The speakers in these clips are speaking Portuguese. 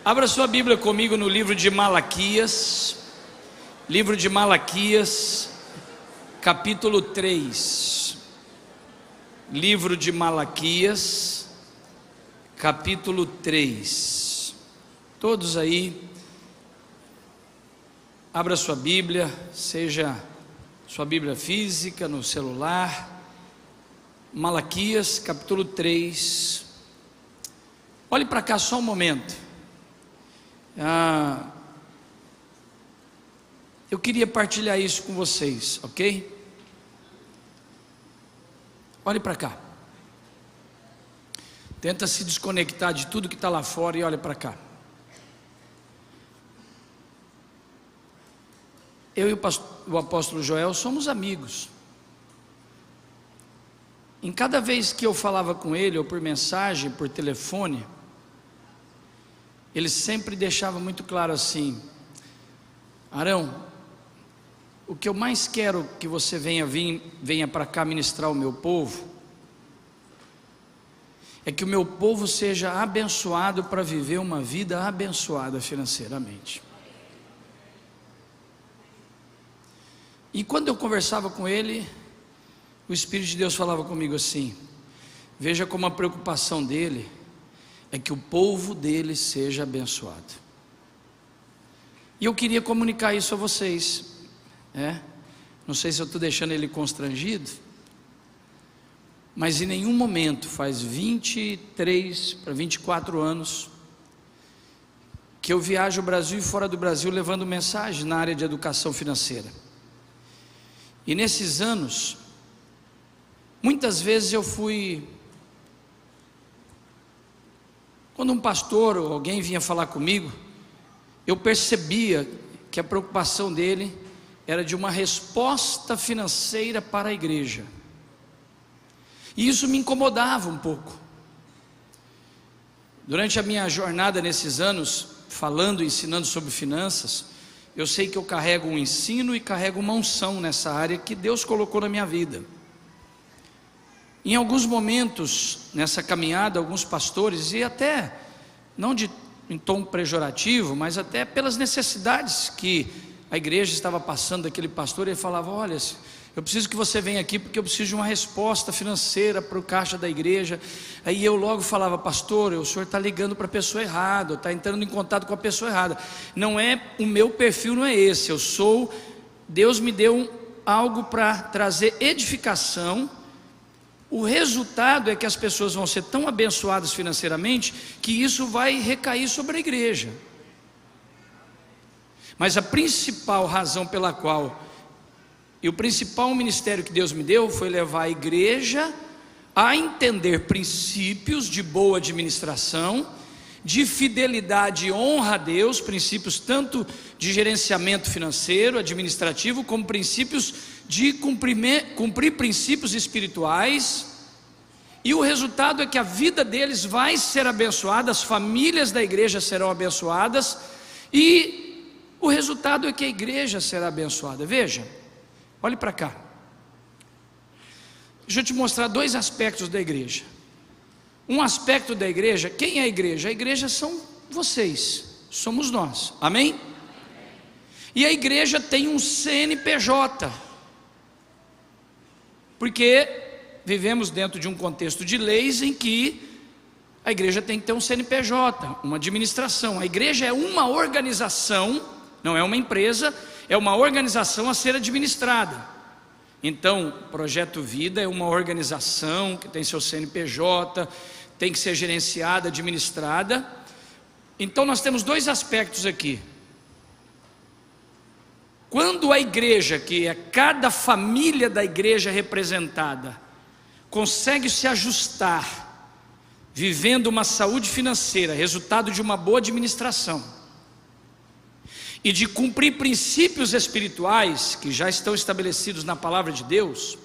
Abra sua Bíblia comigo no livro de Malaquias, capítulo 3. Livro de Malaquias, capítulo 3. Todos aí, abra sua Bíblia, seja sua Bíblia física, no celular. Malaquias, capítulo 3. Olhe para cá só um momento. Eu queria partilhar isso com vocês, ok? Olhe para cá. Tenta se desconectar de tudo que está lá fora e olha para cá. Eu e o apóstolo Joel somos amigos. Em cada vez que eu falava com ele, ou por mensagem, por telefone, ele sempre deixava muito claro assim: Arão, o que eu mais quero que você venha para cá ministrar ao meu povo, é que o meu povo seja abençoado para viver uma vida abençoada financeiramente. E quando eu conversava com ele, o Espírito de Deus falava comigo assim: veja como a preocupação dele é que o povo dele seja abençoado. E eu queria comunicar isso a vocês, não sei se eu estou deixando ele constrangido, mas em nenhum momento, faz 23 para 24 anos, que eu viajo o Brasil e fora do Brasil levando mensagem na área de educação financeira. E nesses anos, muitas vezes eu fui, quando um pastor ou alguém vinha falar comigo, eu percebia que a preocupação dele era de uma resposta financeira para a igreja, e isso me incomodava um pouco. Durante a minha jornada nesses anos, falando e ensinando sobre finanças, eu sei que eu carrego um ensino e carrego uma unção nessa área que Deus colocou na minha vida. Em alguns momentos nessa caminhada, alguns pastores, e até não em tom pejorativo, mas até pelas necessidades que a igreja estava passando daquele pastor, ele falava: olha, eu preciso que você venha aqui porque eu preciso de uma resposta financeira para o caixa da igreja. Aí eu logo falava: pastor, o senhor está ligando para a pessoa errada, está entrando em contato com a pessoa errada. Não é, o meu perfil não é esse. Deus me deu algo para trazer edificação. O resultado é que as pessoas vão ser tão abençoadas financeiramente que isso vai recair sobre a igreja. Mas a principal razão pela qual, e o principal ministério que Deus me deu, foi levar a igreja a entender princípios de boa administração, de fidelidade e honra a Deus, princípios tanto de gerenciamento financeiro, administrativo, como princípios de cumprir princípios espirituais. E o resultado é que a vida deles vai ser abençoada, as famílias da igreja serão abençoadas, e o resultado é que a igreja será abençoada. Veja, olhe para cá. Deixa eu te mostrar dois aspectos da igreja. Um aspecto da igreja, quem é a igreja? A igreja são vocês, somos nós, amém? E a igreja tem um CNPJ, porque vivemos dentro de um contexto de leis em que a igreja tem que ter um CNPJ, uma administração. A igreja é uma organização, não é uma empresa, é uma organização a ser administrada. Então, Projeto Vida é uma organização que tem seu CNPJ, tem que ser gerenciada, administrada. Então nós temos dois aspectos aqui. Quando a igreja, que é cada família da igreja representada, consegue se ajustar, vivendo uma saúde financeira, resultado de uma boa administração, e de cumprir princípios espirituais que já estão estabelecidos na palavra de Deus,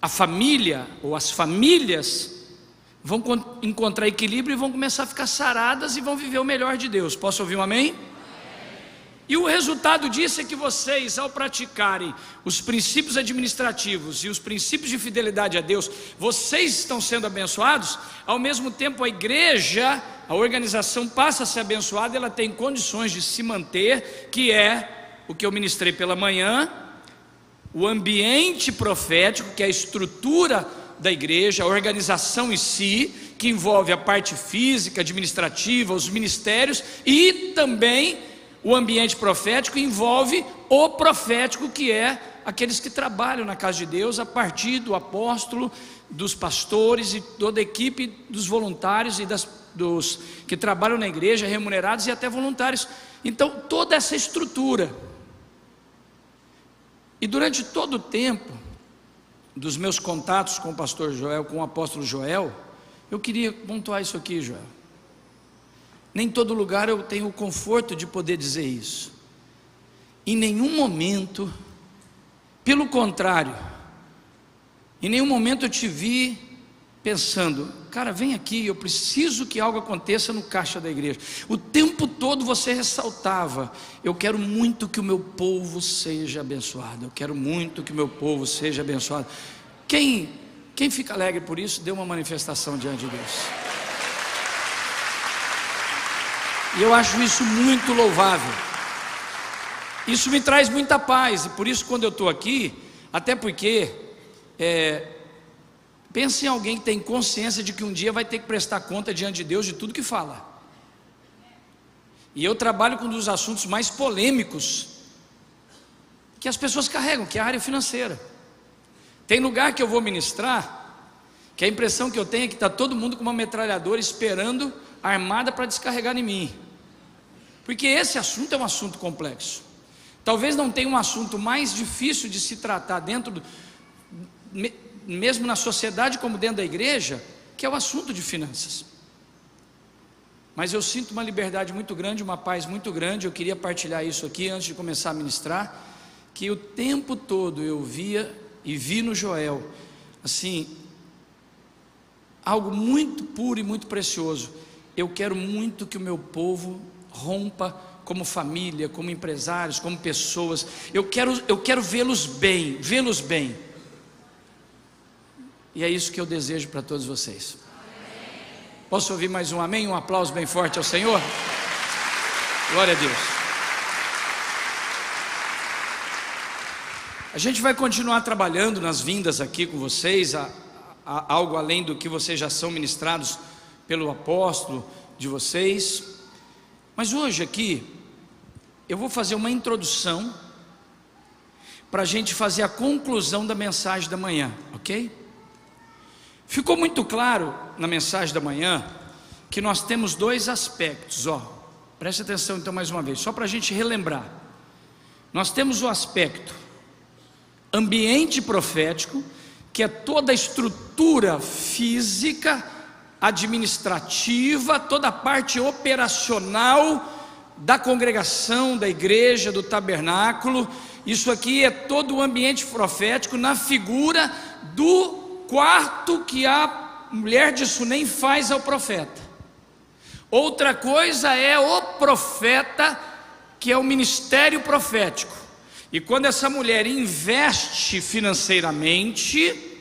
a família ou as famílias vão encontrar equilíbrio e vão começar a ficar saradas e vão viver o melhor de Deus. Posso ouvir um amém? E o resultado disso é que vocês, ao praticarem os princípios administrativos e os princípios de fidelidade a Deus, vocês estão sendo abençoados. Ao mesmo tempo, a igreja, a organização passa a ser abençoada. Ela tem condições de se manter, que é o que eu ministrei pela manhã, o ambiente profético, que é a estrutura da igreja, a organização em si, que envolve a parte física, administrativa, os ministérios, e também o ambiente profético envolve o profético, que é aqueles que trabalham na casa de Deus, a partir do apóstolo, dos pastores e toda a equipe dos voluntários e dos que trabalham na igreja, remunerados e até voluntários. Então, toda essa estrutura. E durante todo o tempo dos meus contatos com o pastor Joel, com o apóstolo Joel, eu queria pontuar isso aqui, Joel. Nem todo lugar eu tenho o conforto de poder dizer isso. Em nenhum momento, pelo contrário, em nenhum momento eu te vi pensando, cara, vem aqui, eu preciso que algo aconteça no caixa da igreja. O tempo todo você ressaltava, eu quero muito que o meu povo seja abençoado, eu quero muito que o meu povo seja abençoado. Quem fica alegre por isso, dê uma manifestação diante de Deus. E eu acho isso muito louvável. Isso me traz muita paz. E por isso, quando eu estou aqui, até porque pense em alguém que tem consciência de que um dia vai ter que prestar conta diante de Deus de tudo que fala. E eu trabalho com um dos assuntos mais polêmicos que as pessoas carregam, que é a área financeira. Tem lugar que eu vou ministrar, que a impressão que eu tenho é que está todo mundo com uma metralhadora esperando armada para descarregar em mim, porque esse assunto é um assunto complexo. Talvez não tenha um assunto mais difícil de se tratar dentro mesmo na sociedade como dentro da igreja, que é o assunto de finanças. Mas eu sinto uma liberdade muito grande, uma paz muito grande. Eu queria partilhar isso aqui antes de começar a ministrar, que o tempo todo eu via e vi no Joel, assim, algo muito puro e muito precioso. Eu quero muito que o meu povo rompa como família, como empresários, como pessoas. Eu quero vê-los bem, E é isso que eu desejo para todos vocês. Posso ouvir mais um amém? Um aplauso bem forte ao Senhor? Glória a Deus. A gente vai continuar trabalhando nas vindas aqui com vocês, algo além do que vocês já são ministrados pelo apóstolo de vocês. Mas hoje aqui eu vou fazer uma introdução para a gente fazer a conclusão da mensagem da manhã, ok? Ficou muito claro na mensagem da manhã que nós temos dois aspectos, preste atenção então mais uma vez, só para a gente relembrar. Nós temos o aspecto ambiente profético, que é toda a estrutura física, administrativa, toda a parte operacional da congregação, da igreja, do tabernáculo. Isso aqui é todo o ambiente profético na figura do quarto que a mulher de Sunem faz ao profeta. Outra coisa é o profeta, que é o ministério profético. E quando essa mulher investe financeiramente,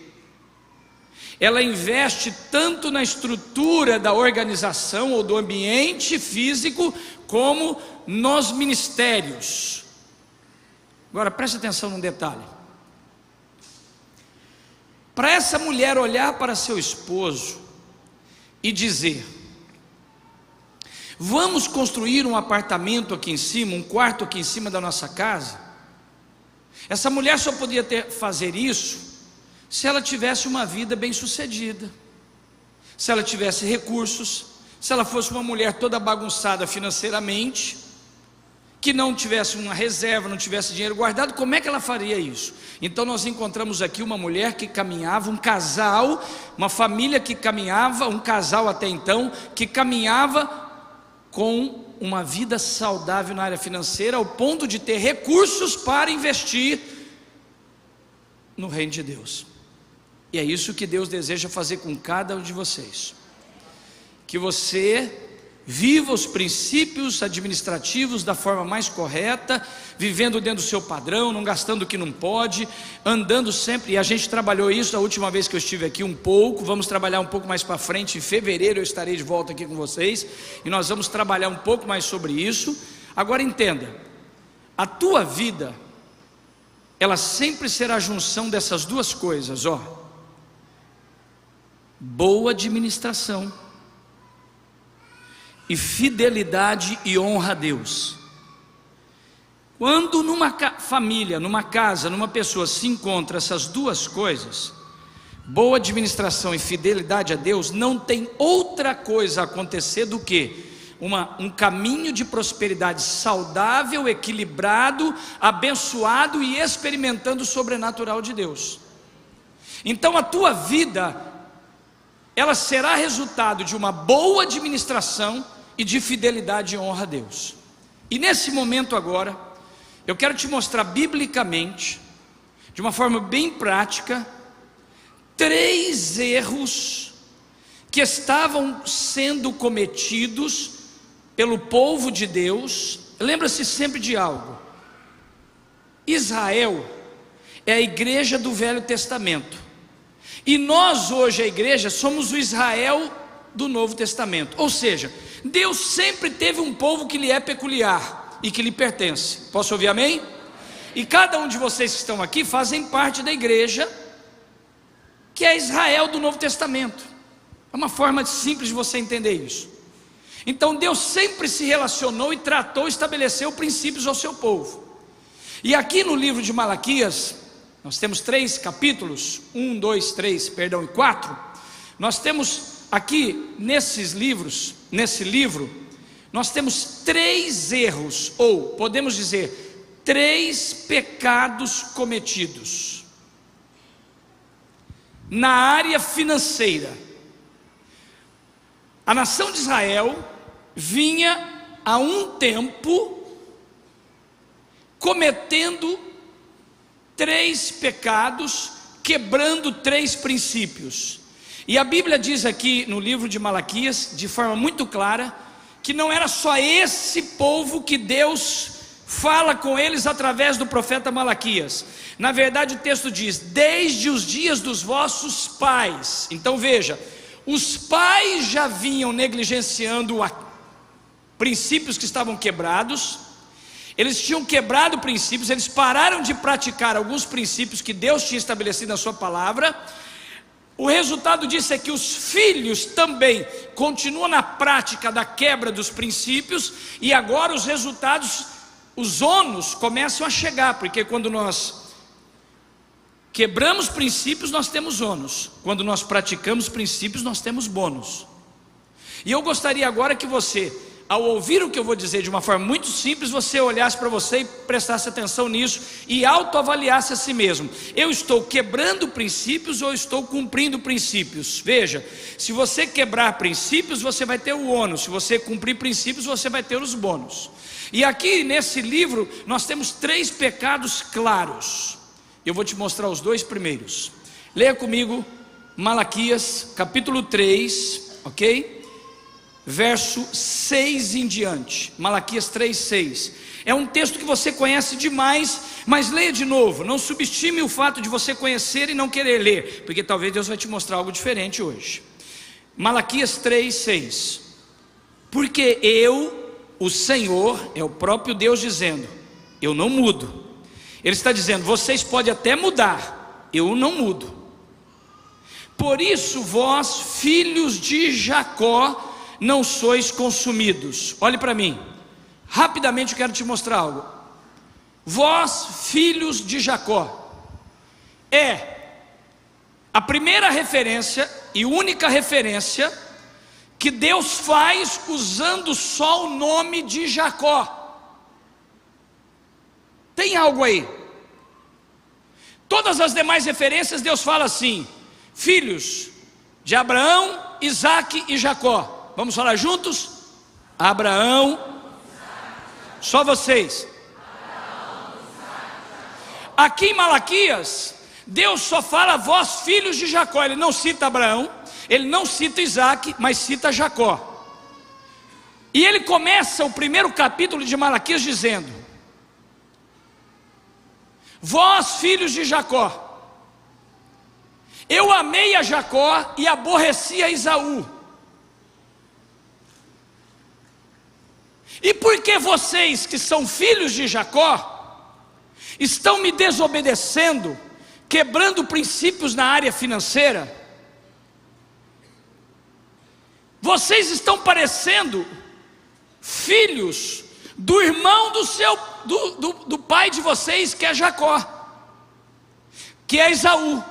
ela investe tanto na estrutura da organização ou do ambiente físico, como nos ministérios. Agora preste atenção num detalhe. Para essa mulher olhar para seu esposo e dizer: vamos construir um apartamento aqui em cima, um quarto aqui em cima da nossa casa, essa mulher só podia fazer isso se ela tivesse uma vida bem sucedida, se ela tivesse recursos, se ela fosse uma mulher toda bagunçada financeiramente, que não tivesse uma reserva, não tivesse dinheiro guardado. Como é que ela faria isso? Então nós encontramos aqui uma mulher que caminhava, um casal, uma família que caminhava, um casal até então, que caminhava com uma vida saudável na área financeira, ao ponto de ter recursos para investir no reino de Deus. E é isso que Deus deseja fazer com cada um de vocês, que você Viva os princípios administrativos da forma mais correta, vivendo dentro do seu padrão, não gastando o que não pode, andando sempre, e a gente trabalhou isso da última vez que eu estive aqui um pouco, vamos trabalhar um pouco mais para frente, em fevereiro eu estarei de volta aqui com vocês, e nós vamos trabalhar um pouco mais sobre isso. Agora entenda, a tua vida, ela sempre será a junção dessas duas coisas, boa administração e fidelidade e honra a Deus. Quando numa família, numa casa, numa pessoa se encontra essas duas coisas, boa administração e fidelidade a Deus, não tem outra coisa a acontecer do que um caminho de prosperidade saudável, equilibrado, abençoado e experimentando o sobrenatural de Deus. Então a tua vida, ela será resultado de uma boa administração e de fidelidade e honra a Deus. E nesse momento agora, eu quero te mostrar biblicamente, de uma forma bem prática, 3 erros que estavam sendo cometidos pelo povo de Deus. Lembra-se sempre de algo: Israel é a igreja do Velho Testamento, e nós hoje, a igreja, somos o Israel do Novo Testamento. Ou seja, Deus sempre teve um povo que lhe é peculiar e que lhe pertence. Posso ouvir amém? E cada um de vocês que estão aqui fazem parte da igreja que é Israel do Novo Testamento. É uma forma simples de você entender isso. Então Deus sempre se relacionou e tratou, estabeleceu princípios ao seu povo. E aqui no livro de Malaquias, nós temos 3 capítulos, 1, 2, 3, perdão, e 4. Nós temos aqui nesse livro, nós temos 3 erros, ou podemos dizer, 3 pecados cometidos na área financeira. A nação de Israel vinha há um tempo cometendo 3 pecados, quebrando 3 princípios. E a Bíblia diz aqui no livro de Malaquias, de forma muito clara, que não era só esse povo que Deus fala com eles através do profeta Malaquias. Na verdade o texto diz: desde os dias dos vossos pais. Então veja, os pais já vinham negligenciando princípios que estavam quebrados. Eles tinham quebrado princípios, eles pararam de praticar alguns princípios que Deus tinha estabelecido na sua palavra. O resultado disso é que os filhos também continuam na prática da quebra dos princípios, e agora os resultados, os ônus começam a chegar, porque quando nós quebramos princípios, nós temos ônus. Quando nós praticamos princípios, nós temos bônus. E eu gostaria agora que você, ao ouvir o que eu vou dizer de uma forma muito simples, você olhasse para você e prestasse atenção nisso e autoavaliasse a si mesmo. Eu estou quebrando princípios ou estou cumprindo princípios? Veja, se você quebrar princípios, você vai ter o ônus. Se você cumprir princípios, você vai ter os bônus. E aqui nesse livro nós temos 3 pecados claros. Eu vou te mostrar os 2 primeiros. Leia comigo Malaquias capítulo 3, ok? Verso 6 em diante. Malaquias 3:6. É um texto que você conhece demais, mas leia de novo. Não subestime o fato de você conhecer e não querer ler, porque talvez Deus vai te mostrar algo diferente hoje. Malaquias 3:6. Porque eu, o Senhor, é o próprio Deus dizendo, eu não mudo. Ele está dizendo, vocês podem até mudar, eu não mudo. Por isso vós, filhos de Jacó, não sois consumidos. Olhe para mim, rapidamente eu quero te mostrar algo. Vós, filhos de Jacó, é a primeira referência e única referência que Deus faz usando só o nome de Jacó. Tem algo aí. Todas as demais referências Deus fala assim: filhos de Abraão, Isaque e Jacó. Vamos falar juntos? Abraão, só vocês. Aqui em Malaquias, Deus só fala vós, filhos de Jacó. Ele não cita Abraão, ele não cita Isaque, mas cita Jacó. E ele começa o primeiro capítulo de Malaquias dizendo: vós, filhos de Jacó, eu amei a Jacó e aborreci a Esaú. E porque vocês que são filhos de Jacó estão me desobedecendo, quebrando princípios na área financeira, vocês estão parecendo filhos do irmão do pai de vocês, que é Jacó, que é Esaú.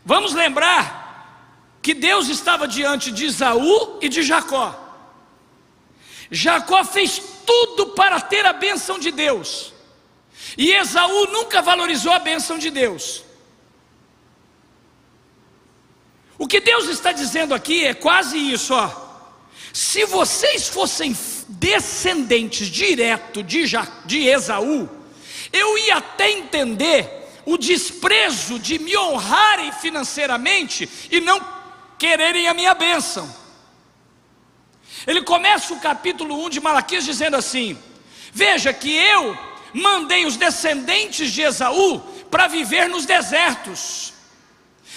Vamos lembrar que Deus estava diante de Esaú e de Jacó. Jacó fez tudo para ter a bênção de Deus, e Esaú nunca valorizou a bênção de Deus. O que Deus está dizendo aqui é quase isso, ó. Se vocês fossem descendentes direto de Esaú, eu ia até entender o desprezo de me honrarem financeiramente e não quererem a minha bênção. Ele começa o capítulo 1 de Malaquias dizendo assim: veja que eu mandei os descendentes de Esaú para viver nos desertos,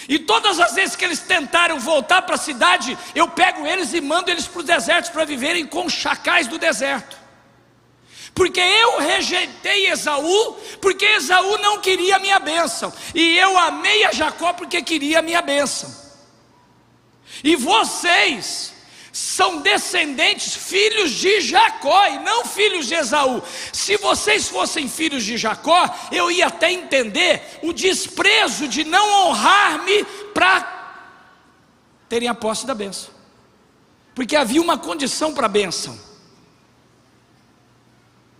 e todas as vezes que eles tentaram voltar para a cidade, eu pego eles e mando eles para os desertos para viverem com os chacais do deserto. Porque eu rejeitei Esaú, porque Esaú não queria a minha bênção, e eu amei a Jacó porque queria a minha bênção. E vocês são descendentes, filhos de Jacó e não filhos de Esaú. Se vocês fossem filhos de Jacó, eu ia até entender o desprezo de não honrar-me para terem a posse da bênção, porque havia uma condição para a bênção: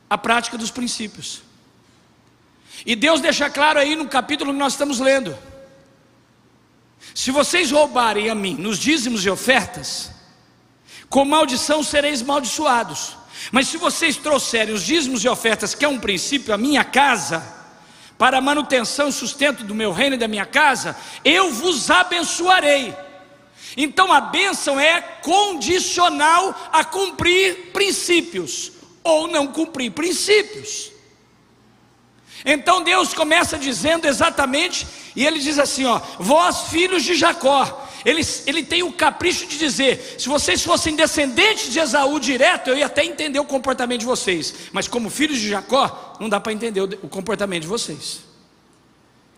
a prática dos princípios. E Deus deixa claro aí no capítulo que nós estamos lendo: se vocês roubarem a mim nos dízimos e ofertas, com maldição sereis amaldiçoados. Mas se vocês trouxerem os dízimos e ofertas, que é um princípio, a minha casa, para a manutenção e sustento do meu reino e da minha casa, eu vos abençoarei. Então a bênção é condicional a cumprir princípios ou não cumprir princípios. Então Deus começa dizendo exatamente, e ele diz assim, ó: vós, filhos de Jacó. Ele tem o capricho de dizer: se vocês fossem descendentes de Esaú direto, eu ia até entender o comportamento de vocês, mas como filhos de Jacó, não dá para entender o comportamento de vocês.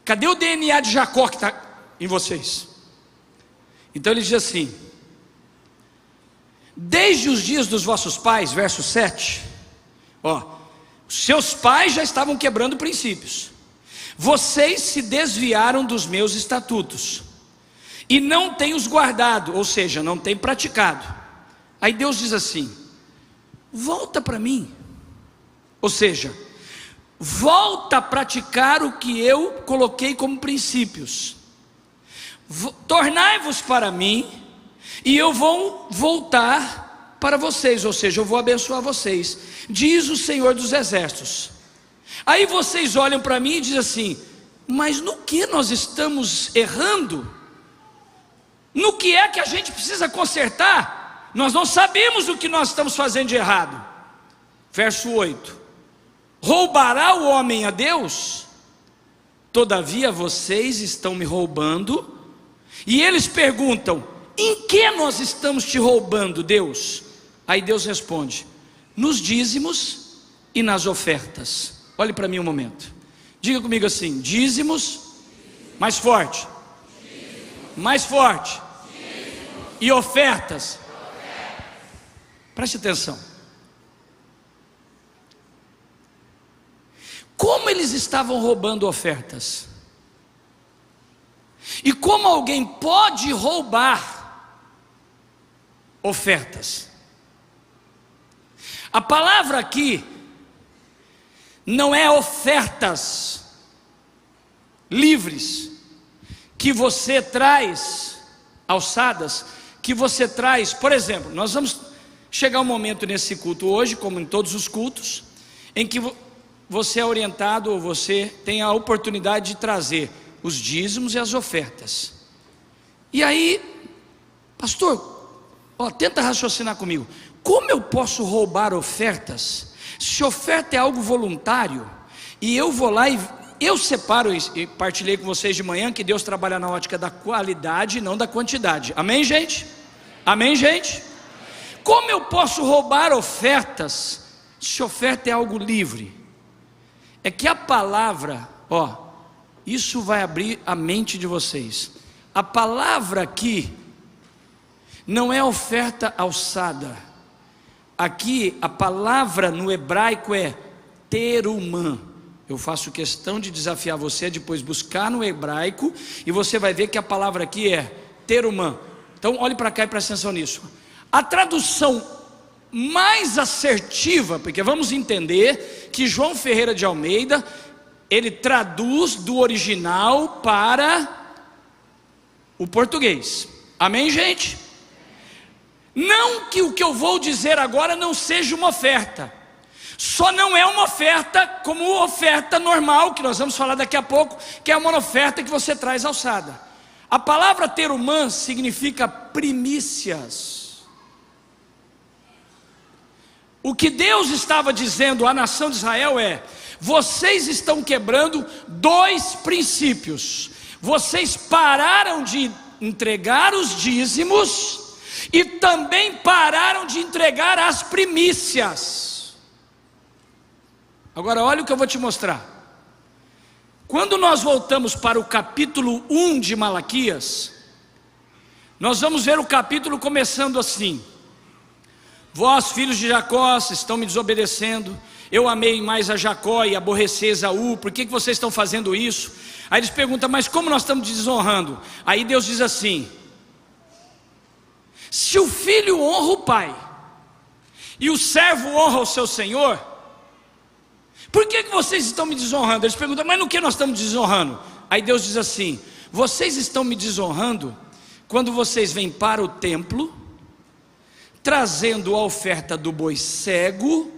Cadê o DNA de Jacó que está em vocês? Então ele diz assim: desde os dias dos vossos pais, verso 7, ó, seus pais já estavam quebrando princípios, vocês se desviaram dos meus estatutos e não têm os guardado, ou seja, não têm praticado. Aí Deus diz assim: volta para mim, ou seja, volta a praticar o que eu coloquei como princípios, tornai-vos para mim, e eu vou voltar para vocês, ou seja, eu vou abençoar vocês, diz o Senhor dos Exércitos. Aí vocês olham para mim e dizem assim: mas no que nós estamos errando? No que é que a gente precisa consertar? Nós não sabemos o que nós estamos fazendo de errado. Verso 8: roubará o homem a Deus? Todavia vocês estão me roubando. E eles perguntam: em que nós estamos te roubando, Deus? Aí Deus responde: nos dízimos e nas ofertas. Olhe para mim um momento, diga comigo assim: dízimos, mais forte, mais forte, e ofertas. Preste atenção. Como eles estavam roubando ofertas? E como alguém pode roubar ofertas? A palavra aqui não é ofertas livres que você traz, alçadas, que você traz. Por exemplo, nós vamos chegar um momento nesse culto hoje, como em todos os cultos, em que você é orientado, ou você tem a oportunidade de trazer os dízimos e as ofertas. E aí, pastor, tenta raciocinar comigo. como eu posso roubar ofertas, se oferta é algo voluntário, e eu vou lá e eu separo, e partilhei com vocês de manhã, que Deus trabalha na ótica da qualidade e não da quantidade, amém gente? Amém gente? Como eu posso roubar ofertas, se oferta é algo livre? É que a palavra, isso vai abrir a mente de vocês. A palavra aqui não é oferta alçada. Aqui a palavra no hebraico é terumã. Eu faço questão de desafiar você a depois buscar no hebraico, e você vai ver que a palavra aqui é terumã. Então olhe para cá e preste atenção nisso. A tradução mais assertiva, porque vamos entender que João Ferreira de Almeida, ele traduz do original para o português, amém gente? Não que o que eu vou dizer agora não seja uma oferta, só não é uma oferta como oferta normal, que nós vamos falar daqui a pouco, que é uma oferta que você traz alçada. A palavra terumã significa primícias. O que Deus estava dizendo à nação de Israel é: vocês estão quebrando dois princípios. Vocês pararam de entregar os dízimos e também pararam de entregar as primícias. Agora olha o que eu vou te mostrar. Quando nós voltamos para o capítulo 1 de Malaquias, nós vamos ver o capítulo começando assim: vós, filhos de Jacó, estão me desobedecendo. Eu amei mais a Jacó e aborreci Esaú. Por que vocês estão fazendo isso? Aí eles perguntam: mas como nós estamos desonrando? Aí Deus diz assim: se o filho honra o pai e o servo honra o seu senhor, por que vocês estão me desonrando? Eles perguntam: mas no que nós estamos desonrando? Aí Deus diz assim: vocês estão me desonrando quando vocês vêm para o templo trazendo a oferta do boi cego,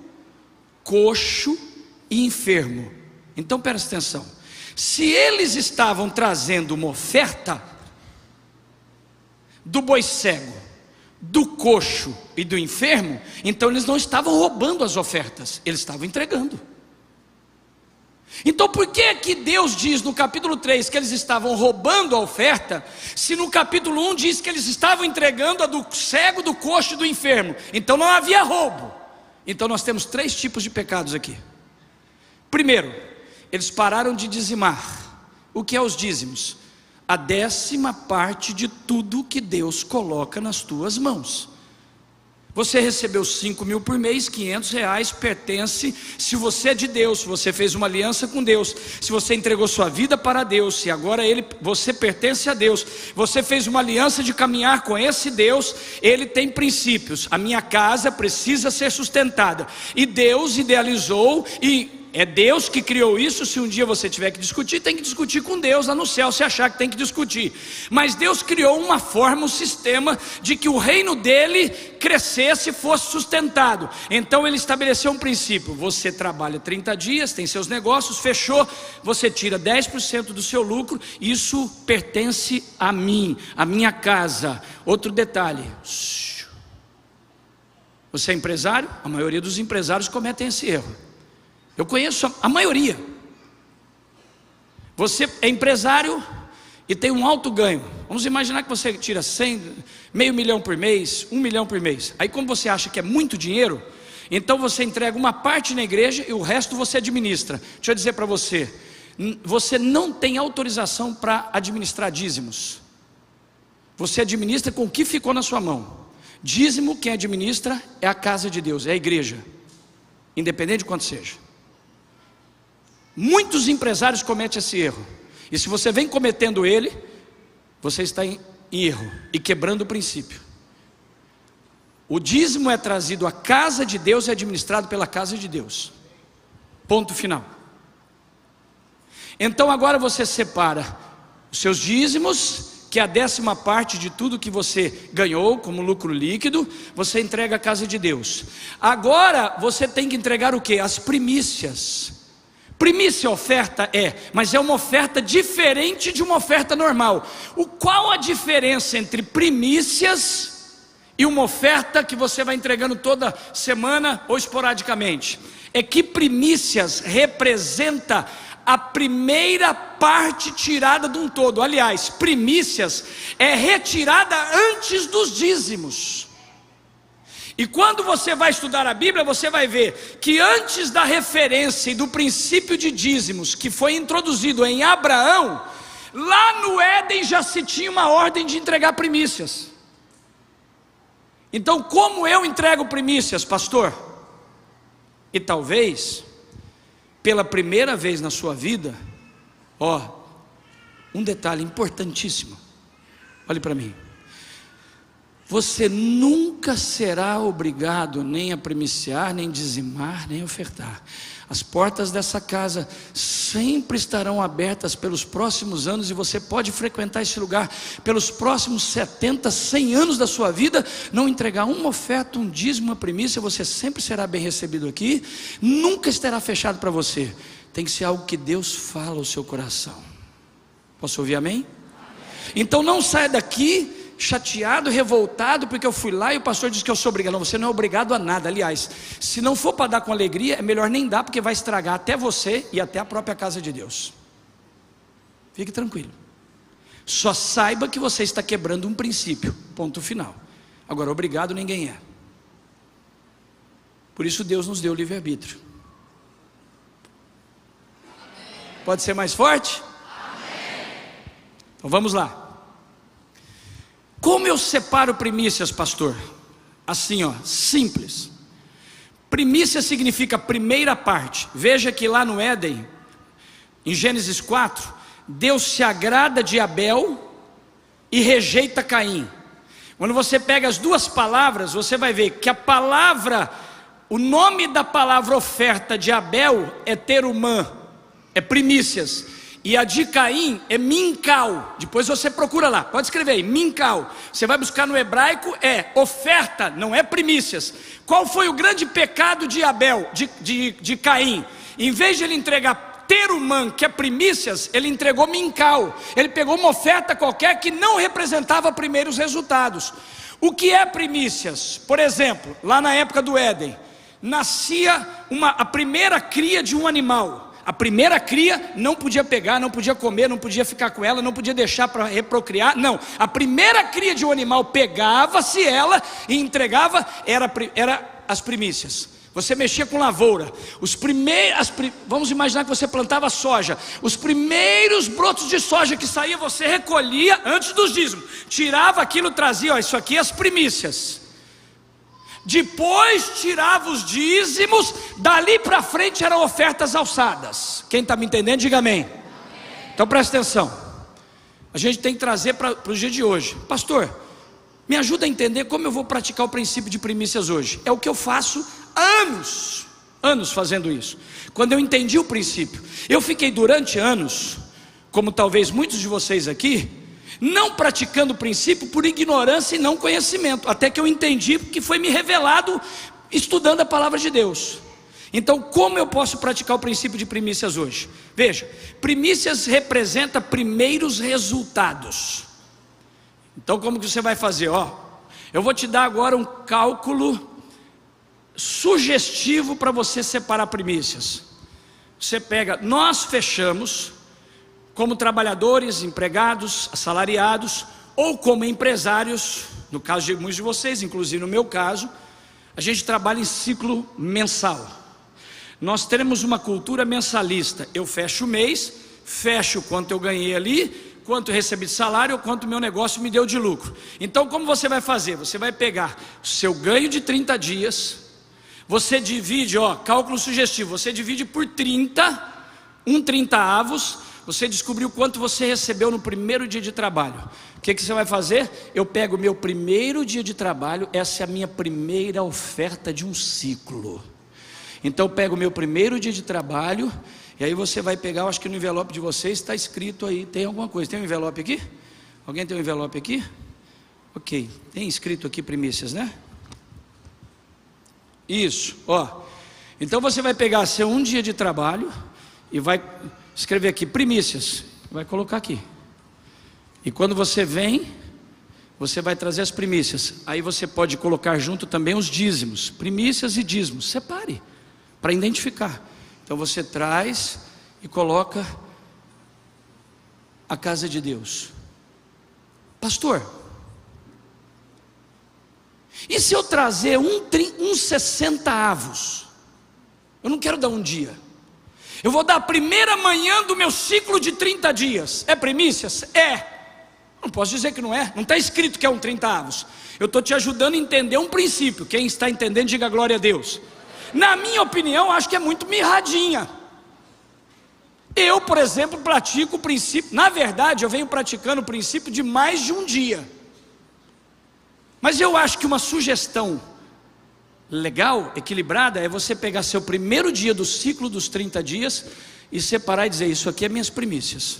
coxo e enfermo. Então presta atenção: se eles estavam trazendo uma oferta do boi cego, do coxo e do enfermo, então eles não estavam roubando as ofertas, eles estavam entregando. Então por que Deus diz no capítulo 3 que eles estavam roubando a oferta, se no capítulo 1 diz que eles estavam entregando a do cego, do coxo e do enfermo? Então não havia roubo. Então nós temos três tipos de pecados aqui. Primeiro, eles pararam de dizimar. O que é os dízimos? A 10ª de tudo que Deus coloca nas tuas mãos. Você recebeu 5.000 por mês, R$500 pertence. Se você é de Deus, se você fez uma aliança com Deus, se você entregou sua vida para Deus, se agora você pertence a Deus, você fez uma aliança de caminhar com esse Deus, Ele tem princípios. A minha casa precisa ser sustentada, e Deus idealizou, e é Deus que criou isso. Se um dia você tiver que discutir, tem que discutir com Deus lá no céu, se achar que tem que discutir. Mas Deus criou uma forma, um sistema de que o reino dele crescesse e fosse sustentado. Então ele estabeleceu um princípio: você trabalha 30 dias, tem seus negócios, fechou, você tira 10% do seu lucro, isso pertence a mim, a minha casa. Outro detalhe: você é empresário? A maioria dos empresários cometem esse erro. Eu conheço a maioria. Você é empresário e tem um alto ganho. Vamos imaginar que você tira 100, meio milhão por mês, 1 milhão por mês. Aí como você acha que é muito dinheiro, então você entrega uma parte na igreja e o resto você administra. Deixa eu dizer para você: você não tem autorização para administrar dízimos. Você administra com o que ficou na sua mão. Dízimo, quem administra é a casa de Deus, é a igreja, independente de quanto seja. Muitos empresários cometem esse erro, e se você vem cometendo ele, você está em erro e quebrando o princípio. O dízimo é trazido à casa de Deus e é administrado pela casa de Deus. Ponto final. Então agora você separa os seus dízimos, que é a 10ª de tudo que você ganhou como lucro líquido, você entrega à casa de Deus. Agora você tem que entregar o quê? As primícias. Primícia oferta mas é uma oferta diferente de uma oferta normal. Qual a diferença entre primícias e uma oferta que você vai entregando toda semana ou esporadicamente, é que primícias representa a primeira parte tirada de um todo. Aliás, primícias é retirada antes dos dízimos. E quando você vai estudar a Bíblia, você vai ver que antes da referência e do princípio de dízimos, que foi introduzido em Abraão, lá no Éden já se tinha uma ordem de entregar primícias. Então, como eu entrego primícias, pastor? E talvez, pela primeira vez na sua vida, um detalhe importantíssimo, olhe para mim. Você nunca será obrigado nem a primiciar, nem dizimar, nem ofertar. As portas dessa casa sempre estarão abertas pelos próximos anos, e você pode frequentar esse lugar pelos próximos 70, 100 anos da sua vida, não entregar uma oferta, um dízimo, uma primícia, você sempre será bem recebido aqui, nunca estará fechado para você. Tem que ser algo que Deus fala ao seu coração. Posso ouvir amém? Então não saia daqui chateado, revoltado, porque eu fui lá e o pastor disse que eu sou obrigado. Não, você não é obrigado a nada. Aliás, se não for para dar com alegria, é melhor nem dar, porque vai estragar até você e até a própria casa de Deus. Fique tranquilo. Só saiba que você está quebrando um princípio, ponto final. Agora, obrigado ninguém é. Por isso Deus nos deu livre-arbítrio. Pode ser mais forte? Então vamos lá. Como eu separo primícias, pastor? Assim, simples. Primícia significa primeira parte. Veja que lá no Éden, em Gênesis 4, Deus se agrada de Abel e rejeita Caim. Quando você pega as duas palavras, você vai ver que a palavra, o nome da palavra oferta de Abel é terumã, é primícias. E a de Caim é mincal. Depois você procura lá, pode escrever aí, mincal. Você vai buscar no hebraico, é oferta, não é primícias. Qual foi o grande pecado de Abel, de Caim? Em vez de ele entregar terumã, que é primícias, ele entregou mincal. Ele pegou uma oferta qualquer que não representava primeiros resultados. O que é primícias? Por exemplo, lá na época do Éden, nascia a primeira cria de um animal. A primeira cria não podia pegar, não podia comer, não podia ficar com ela, não podia deixar para reprocriar. Não, a primeira cria de um animal pegava-se ela e entregava, era as primícias. Você mexia com lavoura, vamos imaginar que você plantava soja. Os primeiros brotos de soja que saía, você recolhia antes dos dízimos, tirava aquilo, trazia, isso aqui é as primícias. Depois tirava os dízimos, dali para frente eram ofertas alçadas. Quem está me entendendo, diga amém. Então presta atenção. A gente tem que trazer para o dia de hoje. Pastor, me ajuda a entender como eu vou praticar o princípio de primícias hoje. É o que eu faço anos fazendo isso. Quando eu entendi o princípio, eu fiquei durante anos, como talvez muitos de vocês aqui, não praticando o princípio por ignorância e não conhecimento, até que eu entendi, porque foi me revelado estudando a palavra de Deus. Então, como eu posso praticar o princípio de primícias hoje? Veja, primícias representa primeiros resultados. Então, como que você vai fazer? Eu vou te dar agora um cálculo sugestivo para você separar primícias. Você pega, nós fechamos como trabalhadores, empregados, assalariados, ou como empresários, no caso de muitos de vocês, inclusive no meu caso, a gente trabalha em ciclo mensal. Nós teremos uma cultura mensalista. Eu fecho o mês, fecho quanto eu ganhei ali, quanto eu recebi de salário, ou quanto o meu negócio me deu de lucro. Então como você vai fazer? Você vai pegar o seu ganho de 30 dias, você divide, cálculo sugestivo, você divide por 30, 1/30, você descobriu quanto você recebeu no primeiro dia de trabalho. O que você vai fazer? Eu pego o meu primeiro dia de trabalho, essa é a minha primeira oferta de um ciclo. Então eu pego o meu primeiro dia de trabalho, e aí você vai pegar, eu acho que no envelope de vocês está escrito aí, tem alguma coisa, tem um envelope aqui? Alguém tem um envelope aqui? Ok, tem escrito aqui primícias, né? Isso, então você vai pegar seu um dia de trabalho e vai escrever aqui primícias, vai colocar aqui. E quando você vem, você vai trazer as primícias. Aí você pode colocar junto também os dízimos, primícias e dízimos. Separe, para identificar. Então você traz e coloca a casa de Deus. Pastor, e se eu trazer uns 60 avos? Eu não quero dar um dia, eu vou dar a primeira manhã do meu ciclo de 30 dias. É primícias? É. Não posso dizer que não é, não está escrito que é 30 avos. Eu estou te ajudando a entender um princípio. Quem está entendendo, diga glória a Deus. Na minha opinião, acho que é muito mirradinha. Eu, por exemplo, pratico o princípio, na verdade eu venho praticando o princípio de mais de um dia. Mas eu acho que uma sugestão legal, equilibrada, é você pegar seu primeiro dia do ciclo dos 30 dias e separar e dizer: isso aqui é minhas primícias.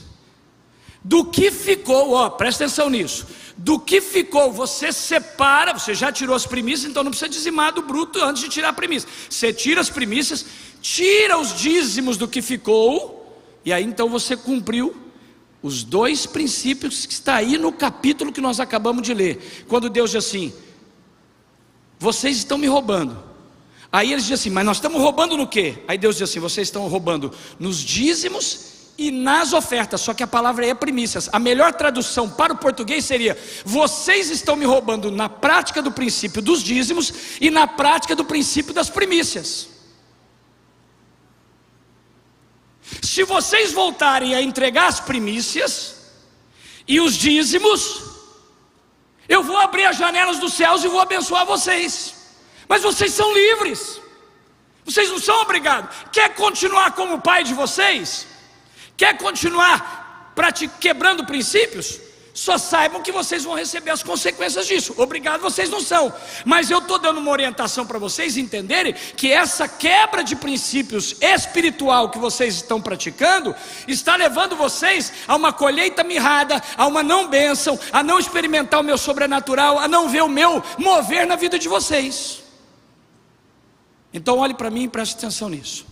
Do que ficou, presta atenção nisso. Do que ficou, você separa. Você já tirou as primícias, então não precisa dizimar do bruto antes de tirar a primícia. Você tira as primícias, tira os dízimos do que ficou, e aí então você cumpriu os 2 princípios que está aí no capítulo que nós acabamos de ler. Quando Deus diz assim: vocês estão me roubando. Aí eles dizem assim: mas nós estamos roubando no quê? Aí Deus diz assim: vocês estão roubando nos dízimos e nas ofertas. Só que a palavra é primícias. A melhor tradução para o português seria: vocês estão me roubando na prática do princípio dos dízimos e na prática do princípio das primícias. Se vocês voltarem a entregar as primícias e os dízimos, eu vou abrir as janelas dos céus e vou abençoar vocês. Mas vocês são livres, vocês não são obrigados. Quer continuar como o pai de vocês? Quer continuar quebrando princípios? Só saibam que vocês vão receber as consequências disso. Obrigado, vocês não são. Mas eu estou dando uma orientação para vocês entenderem que essa quebra de princípios espiritual que vocês estão praticando está levando vocês a uma colheita mirrada, a uma não bênção, a não experimentar o meu sobrenatural, a não ver o meu mover na vida de vocês. Então olhe para mim e preste atenção nisso.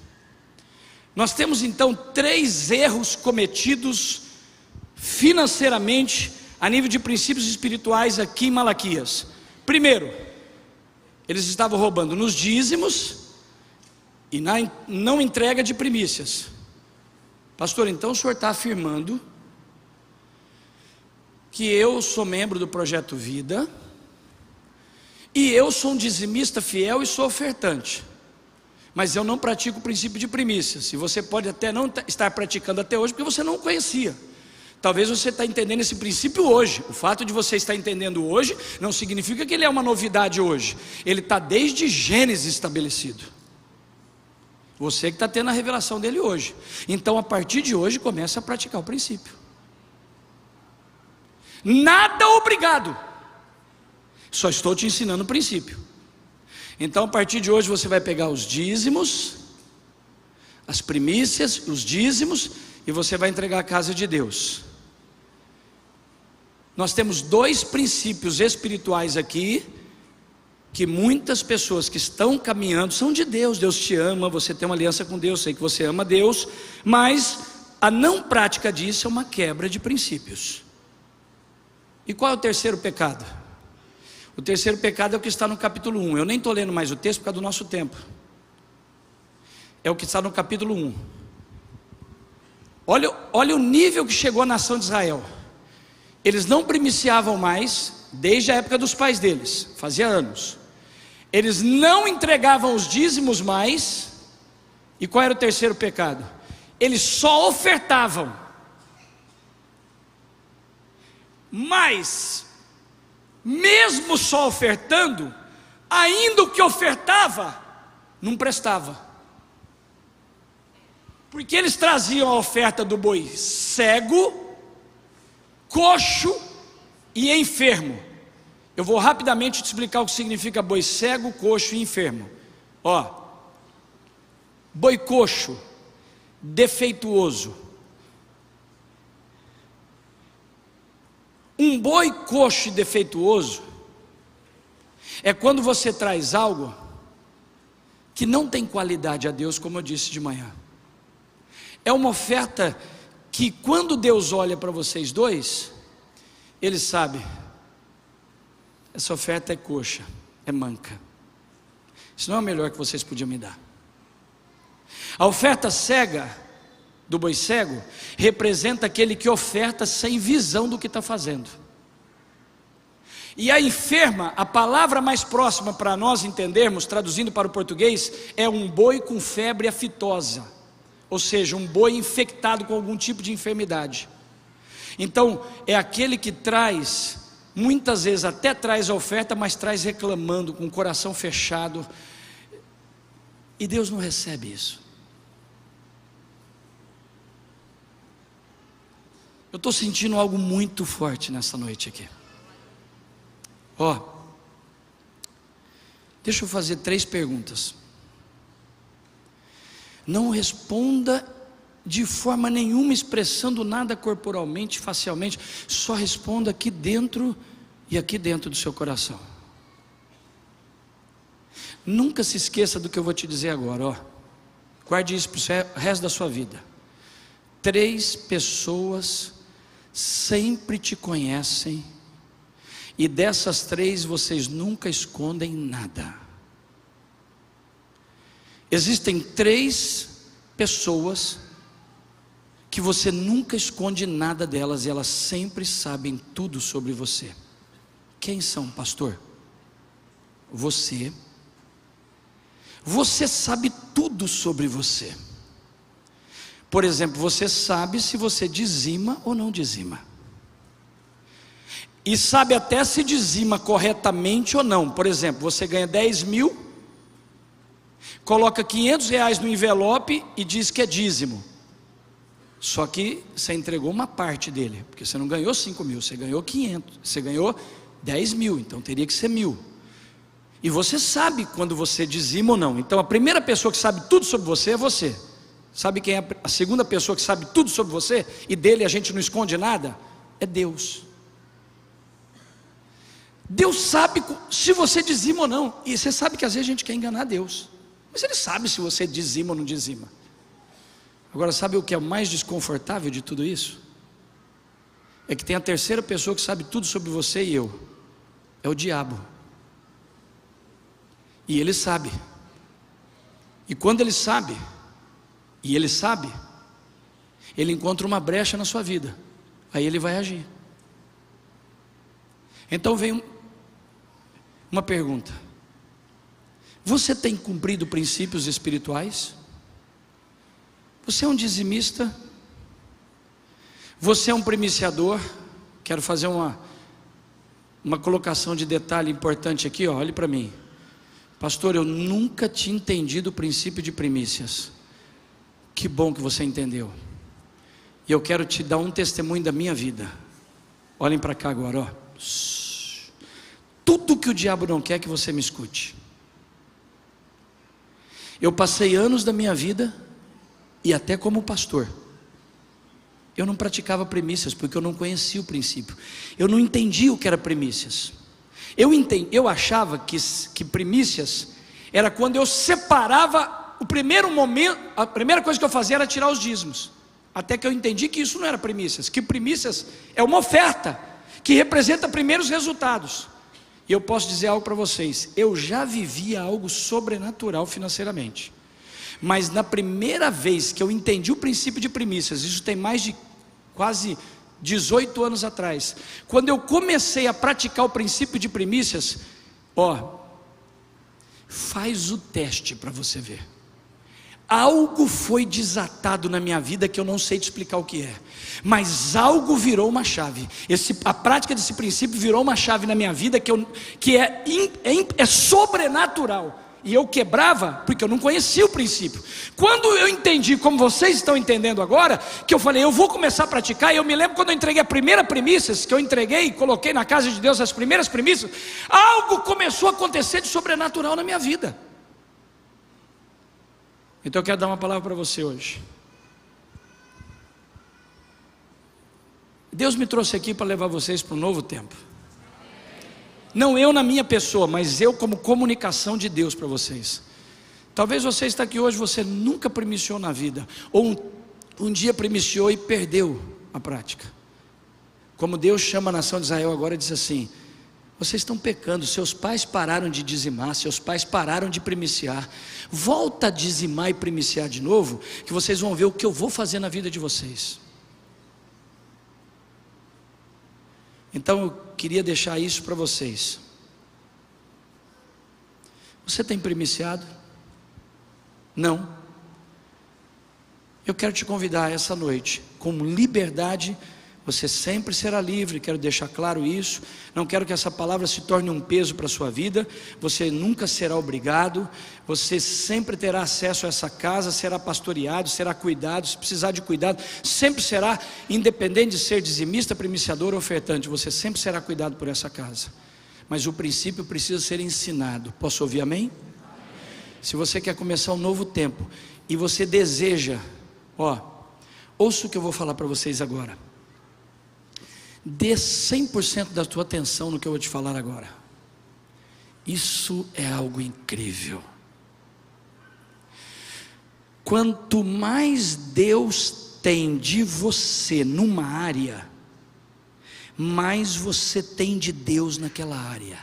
Nós temos então 3 erros cometidos financeiramente a nível de princípios espirituais aqui em Malaquias. Primeiro, eles estavam roubando nos dízimos e na não entrega de primícias. Pastor, então o senhor está afirmando que eu sou membro do Projeto Vida e eu sou um dizimista fiel e sou ofertante, mas eu não pratico o princípio de primícias. E você pode até não estar praticando até hoje porque você não o conhecia. Talvez você está entendendo esse princípio hoje. O fato de você estar entendendo hoje não significa que ele é uma novidade hoje. Ele está desde Gênesis estabelecido. Você que está tendo a revelação dele hoje. Então a partir de hoje começa a praticar o princípio. Nada obrigado, só estou te ensinando o princípio. Então a partir de hoje você vai pegar os dízimos, as primícias, os dízimos, e você vai entregar a casa de Deus. Nós temos 2 princípios espirituais aqui, que muitas pessoas que estão caminhando são de Deus. Deus te ama, você tem uma aliança com Deus, sei que você ama Deus, mas a não prática disso é uma quebra de princípios. E qual é o terceiro pecado? O terceiro pecado é o que está no capítulo 1. Eu nem estou lendo mais o texto por causa do nosso tempo. É o que está no capítulo 1. Olha o nível que chegou a nação de Israel. Eles não primiciavam mais desde a época dos pais deles, fazia anos. Eles não entregavam os dízimos mais. E qual era o terceiro pecado? Eles só ofertavam. Mas mesmo só ofertando, ainda o que ofertava não prestava, porque eles traziam a oferta do boi cego, coxo e enfermo. Eu vou rapidamente te explicar o que significa boi cego, coxo e enfermo. Boi coxo, defeituoso. Um boi coxo e defeituoso é quando você traz algo que não tem qualidade a Deus, como eu disse de manhã. É uma oferta que quando Deus olha para vocês dois, Ele sabe, essa oferta é coxa, é manca. Isso não é o melhor que vocês podiam me dar. A oferta cega, do boi cego, representa aquele que oferta sem visão do que está fazendo. E a enferma, a palavra mais próxima para nós entendermos, traduzindo para o português, é um boi com febre aftosa, ou seja, um boi infectado com algum tipo de enfermidade. Então, é aquele que traz, muitas vezes até traz a oferta, mas traz reclamando, com o coração fechado, e Deus não recebe isso. Eu estou sentindo algo muito forte nessa noite aqui. Deixa eu fazer 3 perguntas. Não responda de forma nenhuma, expressando nada corporalmente, facialmente. Só responda aqui dentro e aqui dentro do seu coração. Nunca se esqueça do que eu vou te dizer agora. Guarde isso para o resto da sua vida. 3 pessoas sempre te conhecem, e dessas 3 vocês nunca escondem nada. Existem 3 pessoas que você nunca esconde nada delas, e elas sempre sabem tudo sobre você. Quem são, pastor? Você. Você sabe tudo sobre você. Por exemplo, você sabe se você dizima ou não dizima. E sabe até se dizima corretamente ou não. Por exemplo, você ganha 10 mil, coloca 500 reais no envelope e diz que é dízimo. Só que você entregou uma parte dele, porque você não ganhou 5 mil, você ganhou 500, você ganhou 10 mil, então teria que ser 1.000. E você sabe quando você dizima ou não. Então a primeira pessoa que sabe tudo sobre você é você. Sabe quem é a segunda pessoa que sabe tudo sobre você, e dele a gente não esconde nada? É Deus. Deus sabe se você dizima ou não. E você sabe que às vezes a gente quer enganar Deus, mas Ele sabe se você dizima ou não dizima. Agora, sabe o que é o mais desconfortável de tudo isso? É que tem a terceira pessoa que sabe tudo sobre você e eu. É o diabo. E ele sabe. E quando ele sabe, ele encontra uma brecha na sua vida. Aí ele vai agir. Então vem uma pergunta: você tem cumprido princípios espirituais? Você é um dizimista? Você é um primiciador? Quero fazer uma colocação de detalhe importante aqui, olhe para mim. Pastor, eu nunca tinha entendido o princípio de primícias. Que bom que você entendeu. E eu quero te dar um testemunho da minha vida. Olhem para cá agora, Tudo que o diabo não quer que você me escute. Eu passei anos da minha vida, e até como pastor, eu não praticava primícias, porque eu não conhecia o princípio. Eu não entendia o que era primícias. Eu achava que primícias era quando eu separava o primeiro momento, a primeira coisa que eu fazia era tirar os dízimos. Até que eu entendi que isso não era primícias, que primícias é uma oferta que representa primeiros resultados. E eu posso dizer algo para vocês: eu já vivia algo sobrenatural financeiramente, mas na primeira vez que eu entendi o princípio de primícias, isso tem mais de quase 18 anos atrás, quando eu comecei a praticar o princípio de primícias, faz o teste para você ver. Algo foi desatado na minha vida que eu não sei te explicar o que é, mas algo virou uma chave. A prática desse princípio virou uma chave na minha vida que é sobrenatural. E eu quebrava porque eu não conhecia o princípio. Quando eu entendi, como vocês estão entendendo agora, que eu falei, eu vou começar a praticar. E eu me lembro quando eu entreguei a primeira primícias, que eu entreguei, coloquei na casa de Deus as primeiras primícias, algo começou a acontecer de sobrenatural na minha vida. Então eu quero dar uma palavra para você hoje. Deus me trouxe aqui para levar vocês para um novo tempo. Não eu na minha pessoa, mas eu como comunicação de Deus para vocês. Talvez você está aqui hoje, você nunca primiciou na vida, ou um dia primiciou e perdeu a prática. Como Deus chama a nação de Israel agora e diz assim: Vocês estão pecando, seus pais pararam de dizimar, seus pais pararam de primiciar. Volta a dizimar e primiciar de novo, que vocês vão ver o que eu vou fazer na vida de vocês. Então eu queria deixar isso para vocês. Você tem primiciado? Não. Eu quero te convidar essa noite, com liberdade. Você sempre será livre, quero deixar claro isso. Não quero que essa palavra se torne um peso para a sua vida. Você nunca será obrigado. Você sempre terá acesso a essa casa, será pastoreado, será cuidado. Se precisar de cuidado, sempre será, independente de ser dizimista, primiciador ou ofertante, você sempre será cuidado por essa casa. Mas o princípio precisa ser ensinado. Posso ouvir amém? Se você quer começar um novo tempo e você deseja, ouça o que eu vou falar para vocês agora. Dê 100% da tua atenção no que eu vou te falar agora. Isso é algo incrível. Quanto mais Deus tem de você numa área, mais você tem de Deus naquela área.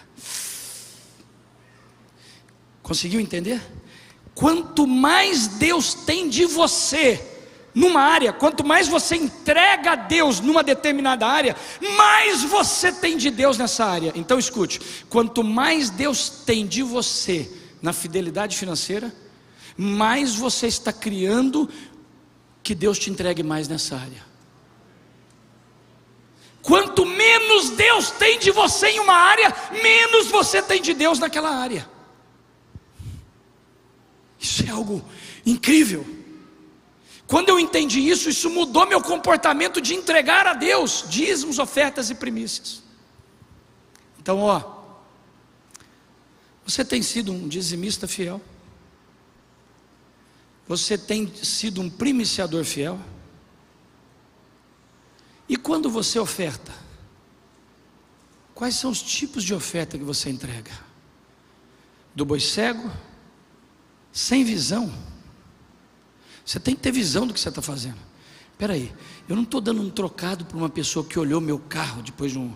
Conseguiu entender? Quanto mais Deus tem de você numa área, quanto mais você entrega a Deus numa determinada área, mais você tem de Deus nessa área. Então escute, quanto mais Deus tem de você na fidelidade financeira, mais você está criando que Deus te entregue mais nessa área. Quanto menos Deus tem de você em uma área, menos você tem de Deus naquela área. Isso é algo incrível. Quando eu entendi isso, isso mudou meu comportamento de entregar a Deus dízimos, ofertas e primícias. Então, você tem sido um dizimista fiel? Você tem sido um primiciador fiel? E quando você oferta, quais são os tipos de oferta que você entrega? Do boi cego? Sem visão? Você tem que ter visão do que você está fazendo. Espera aí, eu não estou dando um trocado para uma pessoa que olhou meu carro depois de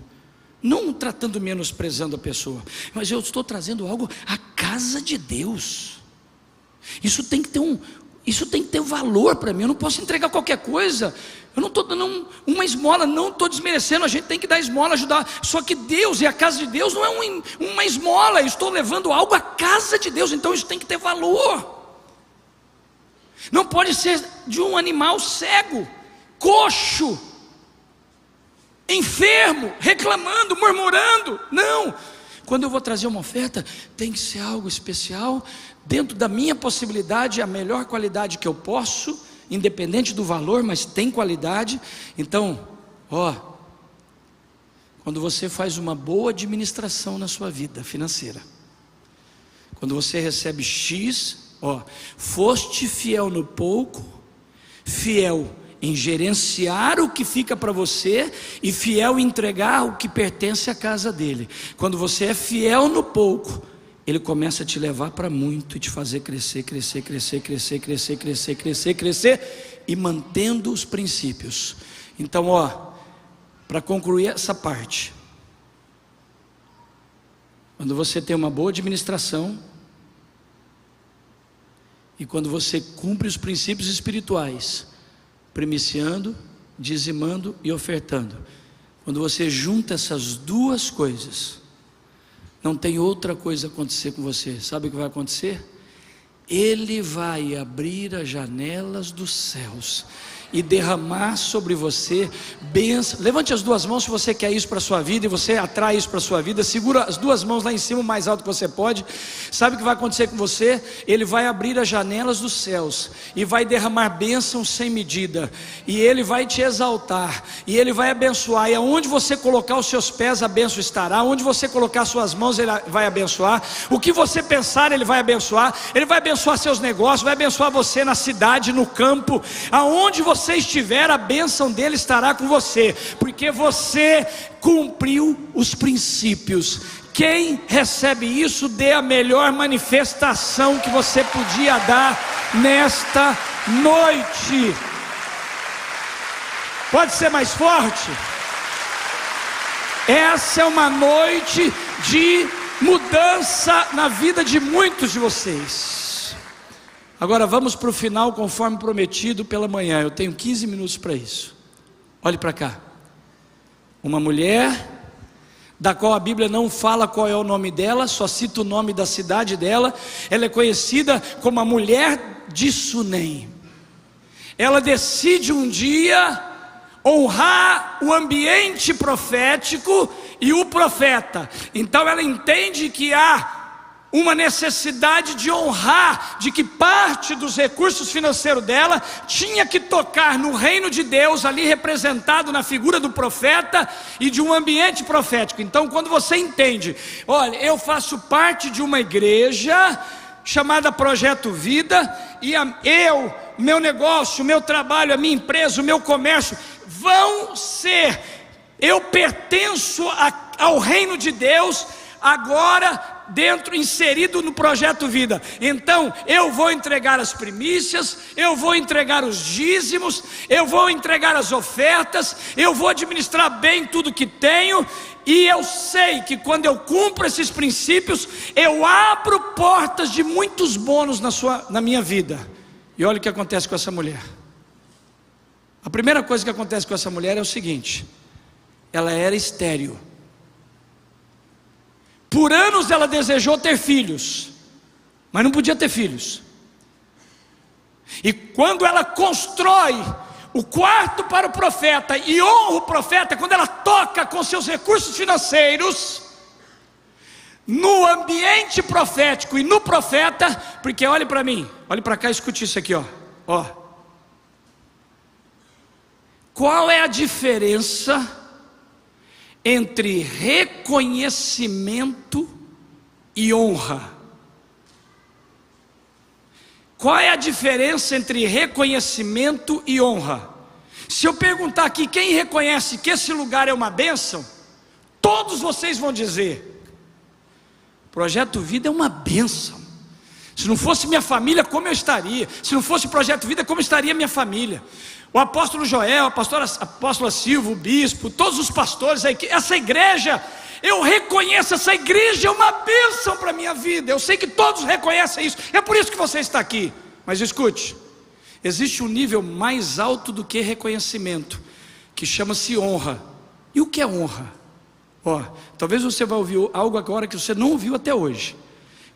não tratando, menosprezando a pessoa, mas eu estou trazendo algo à casa de Deus. Isso tem que ter valor para mim. Eu não posso entregar qualquer coisa. Eu não estou dando uma esmola, não estou desmerecendo. A gente tem que dar esmola, ajudar. Só que Deus e a casa de Deus não é uma esmola. Eu estou levando algo à casa de Deus, então isso tem que ter valor. Não pode ser de um animal cego, coxo, enfermo, reclamando, murmurando. Não. Quando eu vou trazer uma oferta, tem que ser algo especial, dentro da minha possibilidade, a melhor qualidade que eu posso, independente do valor, mas tem qualidade. Então, quando você faz uma boa administração na sua vida financeira, quando você recebe X, foste fiel no pouco, fiel em gerenciar o que fica para você e fiel em entregar o que pertence à casa dele. Quando você é fiel no pouco, ele começa a te levar para muito e te fazer crescer, crescer, crescer, crescer, crescer, crescer, crescer, crescer, e mantendo os princípios. Então, para concluir essa parte, quando você tem uma boa administração, e quando você cumpre os princípios espirituais, primiciando, dizimando e ofertando, quando você junta essas duas coisas, não tem outra coisa acontecer com você. Sabe o que vai acontecer? Ele vai abrir as janelas dos céus e derramar sobre você bênção. Levante as duas mãos se você quer isso para a sua vida e você atrai isso para a sua vida. Segura as duas mãos lá em cima o mais alto que você pode. Sabe o que vai acontecer com você? Ele vai abrir as janelas dos céus e vai derramar bênção sem medida, e ele vai te exaltar, e ele vai abençoar, e aonde você colocar os seus pés, a bênção estará. Onde você colocar suas mãos, ele vai abençoar. O que você pensar, ele vai abençoar. Ele vai abençoar seus negócios, vai abençoar você na cidade, no campo, aonde você estiver, a bênção dele estará com você, porque você cumpriu os princípios. Quem recebe isso, dê a melhor manifestação que você podia dar nesta noite. Pode ser mais forte? Essa é uma noite de mudança na vida de muitos de vocês. Agora vamos para o final, conforme prometido pela manhã. Eu tenho 15 minutos para isso. Olhe para cá. Uma mulher da qual a Bíblia não fala qual é o nome dela, só cita o nome da cidade dela. Ela é conhecida como a mulher de Sunem. Ela decide um dia honrar o ambiente profético e o profeta. Então ela entende que há uma necessidade de honrar, de que parte dos recursos financeiros dela tinha que tocar no reino de Deus, ali representado na figura do profeta e de um ambiente profético. Então quando você entende, olha, eu faço parte de uma igreja chamada Projeto Vida, e meu negócio, o meu trabalho, a minha empresa, o meu comércio vão ser, eu pertenço ao reino de Deus, agora inserido no Projeto Vida. Então eu vou entregar as primícias, eu vou entregar os dízimos, eu vou entregar as ofertas, eu vou administrar bem tudo que tenho, e eu sei que quando eu cumpro esses princípios, eu abro portas de muitos bônus na minha vida. E olha o que acontece com essa mulher. A primeira coisa que acontece com essa mulher é o seguinte: ela era estéril. Por anos ela desejou ter filhos, mas não podia ter filhos. E quando ela constrói o quarto para o profeta e honra o profeta, quando ela toca com seus recursos financeiros no ambiente profético e no profeta, porque olhe para mim, olhe para cá e escute isso aqui, ó. Qual é a diferença entre reconhecimento e honra? Qual é a diferença entre reconhecimento e honra? Se eu perguntar aqui quem reconhece que esse lugar é uma bênção, todos vocês vão dizer: Projeto Vida é uma bênção. Se não fosse minha família, como eu estaria? Se não fosse Projeto Vida, como estaria minha família? O apóstolo Joel, a apóstola Silva, o bispo, todos os pastores, essa igreja, eu reconheço, essa igreja é uma bênção para a minha vida. Eu sei que todos reconhecem isso, é por isso que você está aqui. Mas escute, existe um nível mais alto do que reconhecimento, que chama-se honra. E o que é honra? Talvez você vai ouvir algo agora que você não ouviu até hoje.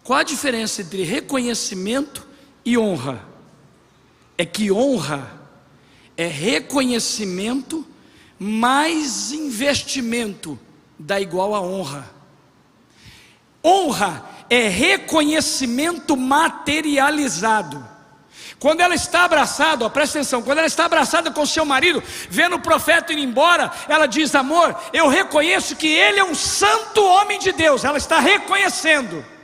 Qual a diferença entre reconhecimento e honra? É que honra é reconhecimento mais investimento, dá igual a honra. Honra é reconhecimento materializado. Quando ela está abraçada, presta atenção, quando ela está abraçada com seu marido, vendo o profeta ir embora, ela diz: amor, eu reconheço que ele é um santo homem de Deus. Ela está reconhecendo.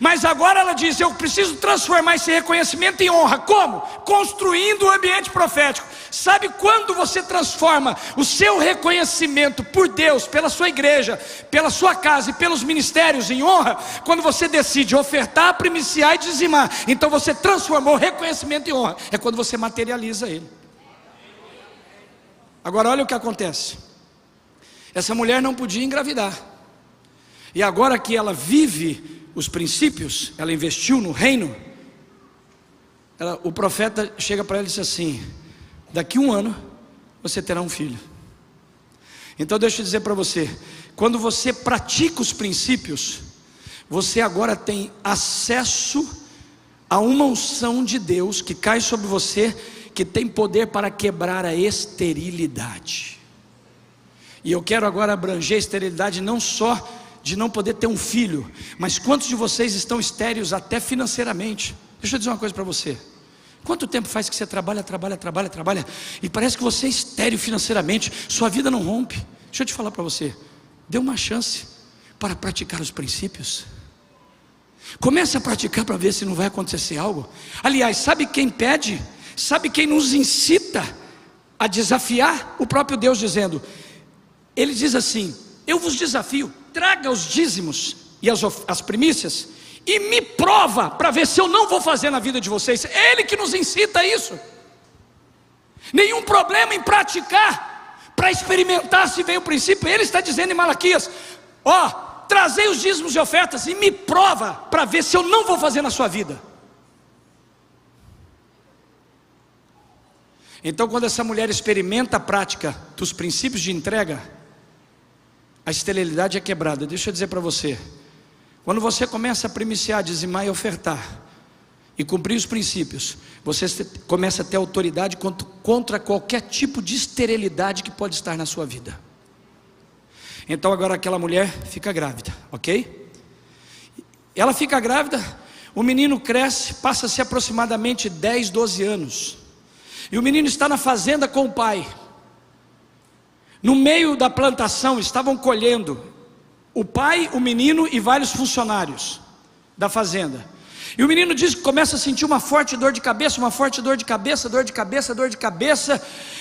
Mas agora ela diz: eu preciso transformar esse reconhecimento em honra. Como? Construindo um ambiente profético. Sabe quando você transforma o seu reconhecimento por Deus, pela sua igreja, pela sua casa e pelos ministérios em honra? Quando você decide ofertar, primiciar e dizimar. Então você transformou o reconhecimento em honra. É quando você materializa ele. Agora olha o que acontece. Essa mulher não podia engravidar, e agora que ela vive os princípios, ela investiu no reino, o profeta chega para ela e diz assim: daqui 1 ano você terá um filho. Então deixa eu dizer para você, quando você pratica os princípios, você agora tem acesso a uma unção de Deus que cai sobre você, que tem poder para quebrar a esterilidade. E eu quero agora abranger a esterilidade não só de não poder ter um filho, mas quantos de vocês estão estéreis até financeiramente? Deixa eu dizer uma coisa para você: quanto tempo faz que você trabalha, e parece que você é estéril financeiramente, sua vida não rompe? Deixa eu te falar para você, dê uma chance para praticar os princípios. Comece a praticar para ver se não vai acontecer algo. Aliás, sabe quem pede? Sabe quem nos incita a desafiar? O próprio Deus dizendo, Ele diz assim: eu vos desafio, traga os dízimos e as primícias e me prova para ver se eu não vou fazer na vida de vocês. É Ele que nos incita a isso. Nenhum problema em praticar, para experimentar se vem o princípio. Ele está dizendo em Malaquias: trazei os dízimos e ofertas e me prova para ver se eu não vou fazer na sua vida. Então, quando essa mulher experimenta a prática dos princípios de entrega, a esterilidade é quebrada. Deixa eu dizer para você, quando você começa a primiciar, dizimar e ofertar, e cumprir os princípios, você começa a ter autoridade contra qualquer tipo de esterilidade que pode estar na sua vida. Então agora aquela mulher fica grávida, ok? Ela fica grávida, o menino cresce, passa-se aproximadamente 10, 12 anos, e o menino está na fazenda com o pai. No meio da plantação estavam colhendo o pai, o menino e vários funcionários da fazenda. E o menino diz que começa a sentir uma forte dor de cabeça,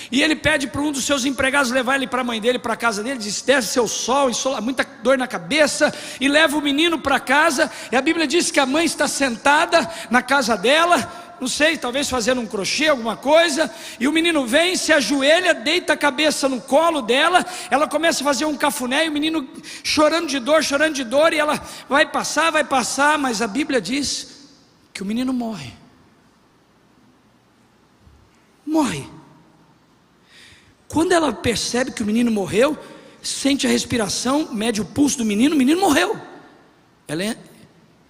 e ele pede para um dos seus empregados levar ele para a mãe dele, para a casa dele, diz: desce seu sol, muita dor na cabeça, e leva o menino para casa. E a Bíblia diz que a mãe está sentada na casa dela, não sei, talvez fazendo um crochê, alguma coisa, e o menino vem, se ajoelha, deita a cabeça no colo dela, ela começa a fazer um cafuné, e o menino chorando de dor, e ela vai passar, mas a Bíblia diz que o menino morre. Quando ela percebe que o menino morreu, sente a respiração, mede o pulso do menino, o menino morreu.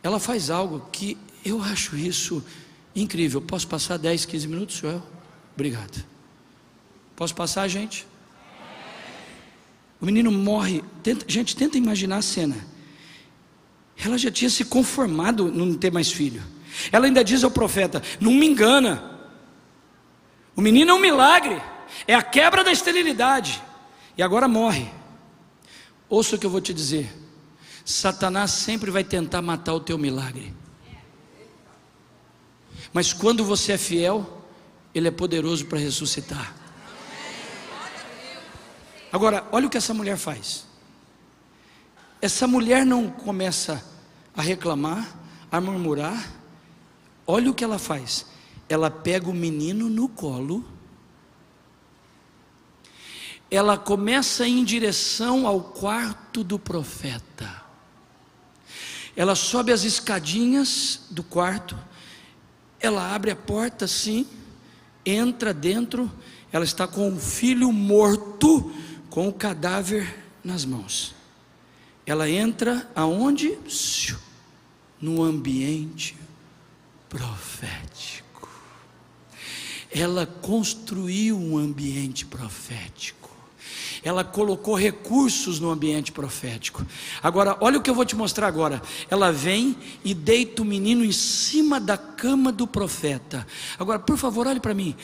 Ela faz algo que eu acho isso incrível. Posso passar 10, 15 minutos, Joel? Obrigado. Posso passar, gente? O menino morre. Tenta imaginar a cena. Ela já tinha se conformado não ter mais filho. Ela ainda diz ao profeta: não me engana, o menino é um milagre, é a quebra da esterilidade, e agora morre. Ouça o que eu vou te dizer: Satanás sempre vai tentar matar o teu milagre, mas quando você é fiel, ele é poderoso para ressuscitar. Agora, olha o que essa mulher faz. Essa mulher não começa a reclamar, a murmurar. Olha o que ela faz. Ela pega o menino no colo, ela começa a ir em direção ao quarto do profeta. Ela sobe as escadinhas do quarto, ela abre a porta assim, entra dentro. Ela está com o filho morto, com o cadáver nas mãos. Ela entra aonde? No ambiente profético. Ela construiu um ambiente profético. Ela colocou recursos no ambiente profético. Agora, olha o que eu vou te mostrar agora. Ela vem e deita o menino em cima da cama do profeta. Agora, por favor, olhe para mim.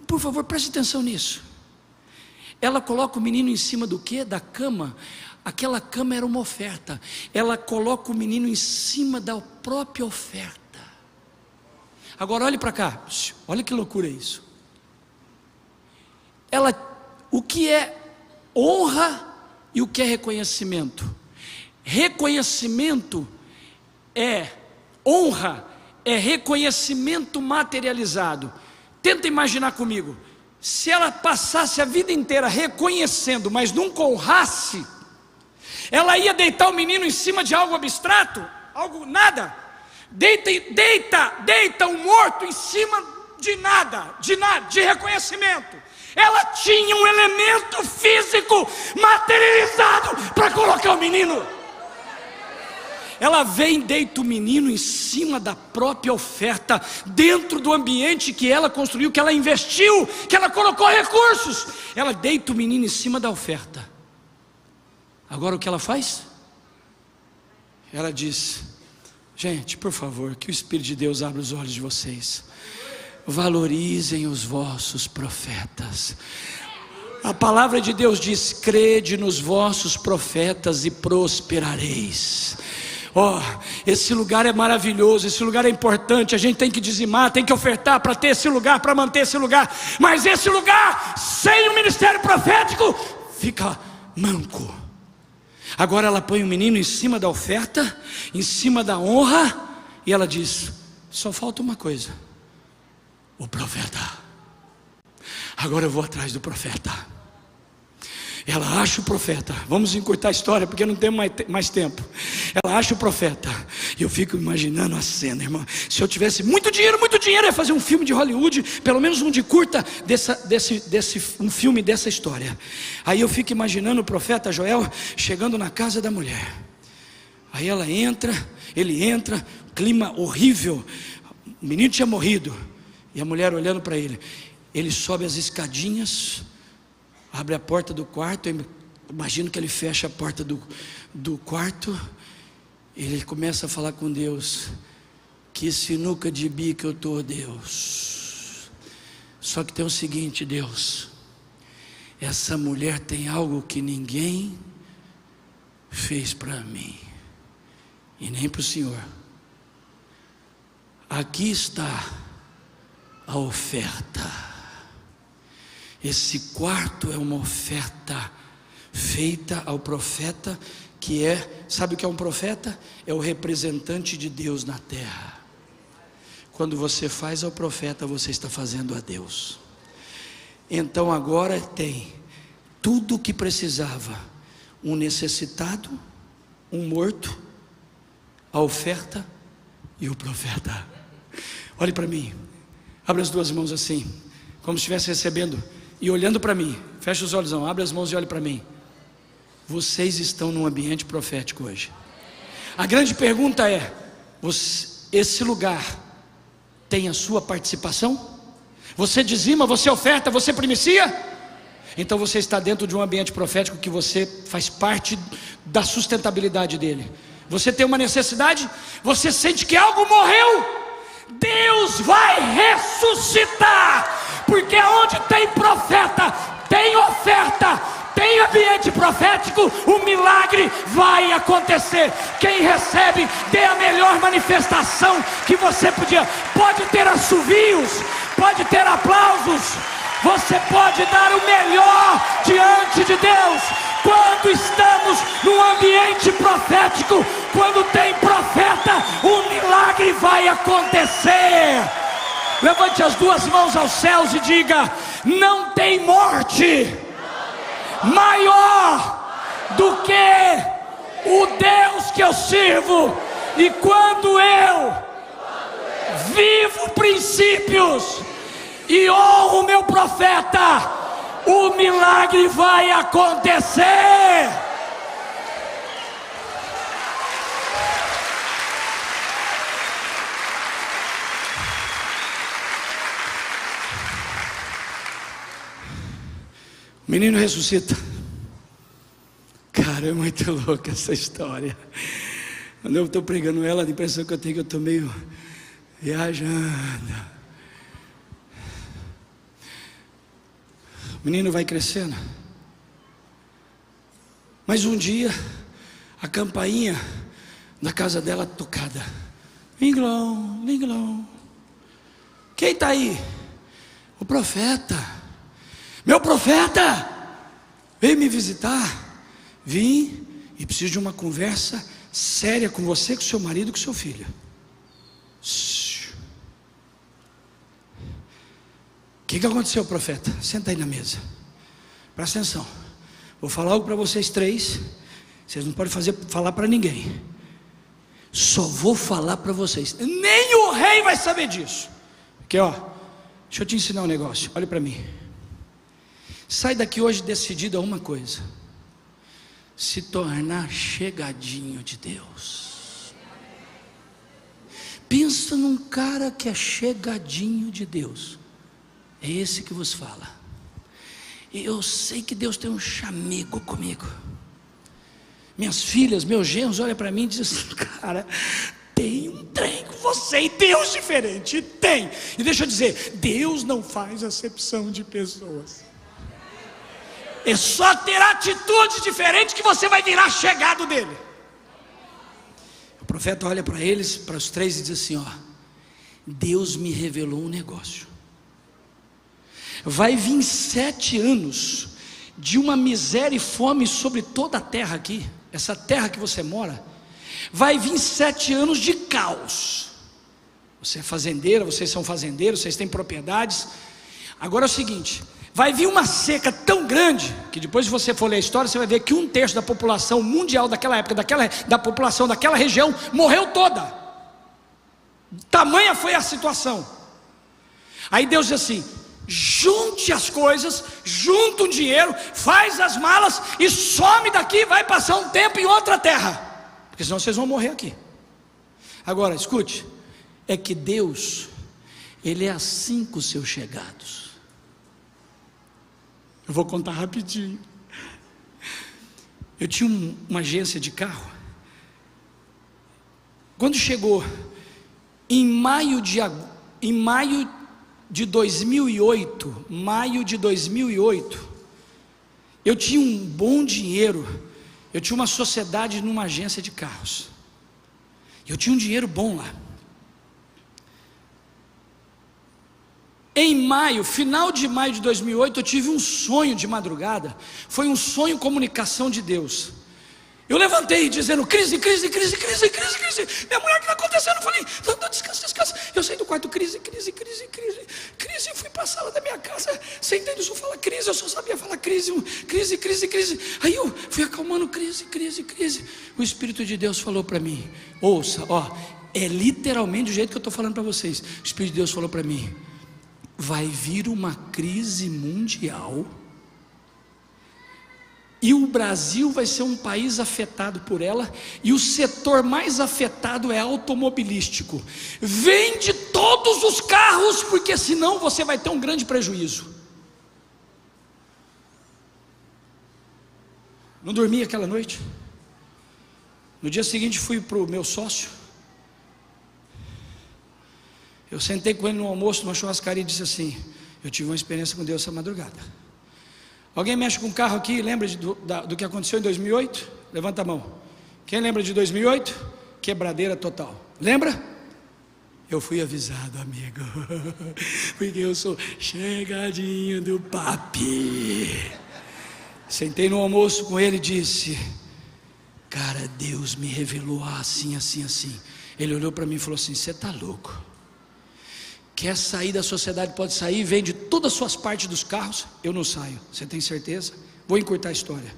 Por favor, preste atenção nisso. Ela coloca o menino em cima do quê? Da cama. Aquela cama era uma oferta. Ela coloca o menino em cima da própria oferta. Agora olhe para cá. Olha que loucura isso. O que é honra e o que é reconhecimento? Reconhecimento é honra, é reconhecimento materializado. Tenta imaginar comigo. Se ela passasse a vida inteira reconhecendo, mas nunca honrasse, ela ia deitar o menino em cima de algo abstrato, algo nada. Deita um morto em cima de nada, de reconhecimento. Ela tinha um elemento físico materializado para colocar o menino. Ela vem, deita o menino em cima da própria oferta, dentro do ambiente que ela construiu, que ela investiu, que ela colocou recursos. Ela deita o menino em cima da oferta. Agora o que ela faz? Ela diz: gente, por favor, que o Espírito de Deus abra os olhos de vocês. Valorizem os vossos profetas. A palavra de Deus diz: crede nos vossos profetas e prosperareis. Esse lugar é maravilhoso, esse lugar é importante. A gente tem que dizimar, tem que ofertar para ter esse lugar, para manter esse lugar. Mas esse lugar, sem o ministério profético, fica manco. Agora ela põe o menino em cima da oferta, em cima da honra, e ela diz: só falta uma coisa: o profeta. Agora eu vou atrás do profeta. Ela acha o profeta. Vamos encurtar a história porque não temos mais tempo. Ela acha o profeta. E eu fico imaginando a cena, irmão. Se eu tivesse muito dinheiro, eu ia fazer um filme de Hollywood, pelo menos um de curta, um filme dessa história. Aí eu fico imaginando o profeta Joel chegando na casa da mulher. Aí ele entra, clima horrível. O menino tinha morrido. E a mulher olhando para ele. Ele sobe as escadinhas, abre a porta do quarto. Eu imagino que ele fecha a porta do quarto. Ele começa a falar com Deus. Que sinuca de bico eu estou, Deus. Só que tem o seguinte, Deus. Essa mulher tem algo que ninguém fez para mim. E nem para o Senhor. Aqui está a oferta. Esse quarto é uma oferta feita ao profeta, que sabe o que é um profeta? É o representante de Deus na terra. Quando você faz ao profeta, você está fazendo a Deus. Então agora tem tudo o que precisava: um necessitado, um morto, a oferta e o profeta. Olhe para mim, abre as duas mãos assim, como se estivesse recebendo e olhando para mim. Fecha os olhos, não, abre as mãos e olhe para mim. Vocês estão num ambiente profético hoje. A grande pergunta é: esse lugar tem a sua participação? Você dizima, você oferta, você primicia? Então você está dentro de um ambiente profético que você faz parte da sustentabilidade dele. Você tem uma necessidade, você sente que algo morreu, Deus vai ressuscitar, porque onde tem profeta, tem oferta, tem ambiente profético, o milagre vai acontecer. Quem recebe, dê a melhor manifestação que você pode ter assovios, pode ter aplausos, você pode dar o melhor diante de Deus. Quando estamos num ambiente profético, quando tem profeta, o milagre vai acontecer. Levante as duas mãos aos céus e diga: não tem morte maior do que o Deus que eu sirvo. E quando eu vivo princípios e honro o meu profeta, o milagre vai acontecer. O menino ressuscita. Cara, é muito louca essa história. Quando eu estou pregando ela, a impressão que eu tenho é que eu estou meio viajando. O menino vai crescendo. Mas um dia, a campainha da casa dela tocada. Linglão, linglão. Quem está aí? O profeta. Meu profeta veio me visitar. Vim e preciso de uma conversa séria com você, com seu marido, com seu filho. O que aconteceu, profeta? Senta aí na mesa. Presta atenção. Vou falar algo para vocês três. Vocês não podem falar para ninguém. Só vou falar para vocês. Nem o rei vai saber disso. Aqui, ó. Deixa eu te ensinar um negócio. Olha para mim. Sai daqui hoje decidido a uma coisa: se tornar chegadinho de Deus. Pensa num cara que é chegadinho de Deus. É esse que vos fala. E eu sei que Deus tem um chamego comigo. Minhas filhas, meus genros olham para mim e dizem assim: cara, tem um trem com você e Deus diferente. Tem. E deixa eu dizer, Deus não faz acepção de pessoas. É só ter atitudes diferentes que você vai virar chegado dele. O profeta olha para eles, para os três, e diz assim: ó, Deus me revelou um negócio. Vai vir 7 anos de uma miséria e fome sobre toda a terra aqui. Essa terra que você mora, vai vir 7 anos de caos. Você é fazendeira, vocês são fazendeiros, vocês têm propriedades. Agora é o seguinte, vai vir uma seca tão grande, que depois se você for ler a história, você vai ver que 1/3 da população mundial daquela época, da população daquela região, morreu toda. Tamanha foi a situação. Aí Deus diz assim: junte as coisas, junta um dinheiro, faz as malas e some daqui, vai passar um tempo em outra terra, porque senão vocês vão morrer aqui. Agora escute, é que Deus, Ele é assim com os seus chegados. Eu vou contar rapidinho. Eu tinha uma agência de carro. Quando chegou em maio de 2008, eu tinha um bom dinheiro. Eu tinha uma sociedade numa agência de carros. Eu tinha um dinheiro bom lá. Em maio, final de maio de 2008, eu tive um sonho de madrugada. Foi um sonho comunicação de Deus. Eu levantei dizendo: crise. Minha mulher, o que está acontecendo? Eu falei: não, descansa. Eu saí do quarto: crise. Eu fui para a sala da minha casa, sentei no sofá, crise. Eu só sabia falar crise. Aí eu fui acalmando: crise. O Espírito de Deus falou para mim: ouça, é literalmente do jeito que eu estou falando para vocês. O Espírito de Deus falou para mim: vai vir uma crise mundial, e o Brasil vai ser um país afetado por ela, e o setor mais afetado é automobilístico. Vende todos os carros, porque senão você vai ter um grande prejuízo. Não dormi aquela noite. No dia seguinte fui para o meu sócio. Eu sentei com ele no almoço, numa churrascaria, e disse assim: eu tive uma experiência com Deus essa madrugada. Alguém mexe com carro aqui? Lembra do que aconteceu em 2008? Levanta a mão. Quem lembra de 2008? Quebradeira total. Lembra? Eu fui avisado, amigo, porque eu sou chegadinho do papi. Sentei no almoço com ele e disse: cara, Deus me revelou assim. Ele olhou para mim e falou assim: você está louco? Quer sair da sociedade? Pode sair, vende todas as suas partes dos carros. Eu não saio, você tem certeza? Vou encurtar a história.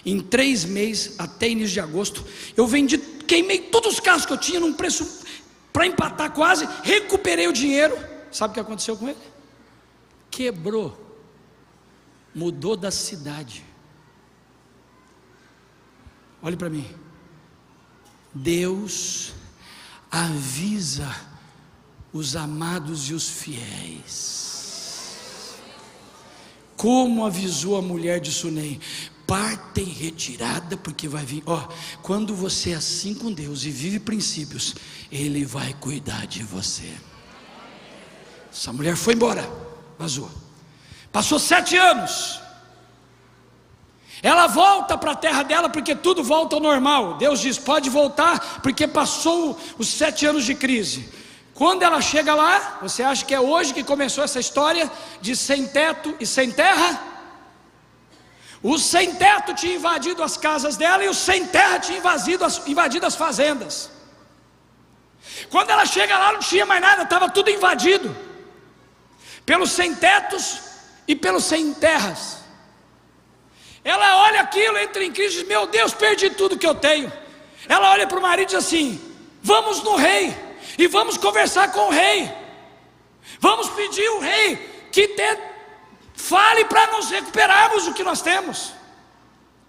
Em 3 meses, até início de agosto, eu vendi, queimei todos os carros que eu tinha num preço para empatar quase, recuperei o dinheiro. Sabe o que aconteceu com ele? Quebrou, mudou da cidade. Olhe para mim. Deus avisa os amados e os fiéis, como avisou a mulher de Sunem: parta em retirada, porque vai vir. Quando você é assim com Deus e vive princípios, Ele vai cuidar de você. Essa mulher foi embora, vazou. Passou 7 anos. Ela volta para a terra dela, porque tudo volta ao normal. Deus diz: pode voltar, porque passou os 7 anos de crise. Quando ela chega lá, você acha que é hoje que começou essa história de sem teto e sem terra? O sem teto tinha invadido as casas dela, e o sem terra tinha invadido as fazendas. Quando ela chega lá, não tinha mais nada, estava tudo invadido pelos sem tetos e pelos sem terras. Ela olha aquilo, entra em crise e diz: meu Deus, perdi tudo que eu tenho. Ela olha para o marido e diz assim: vamos no rei e vamos conversar com o rei. Vamos pedir ao rei que fale para nós recuperarmos o que nós temos.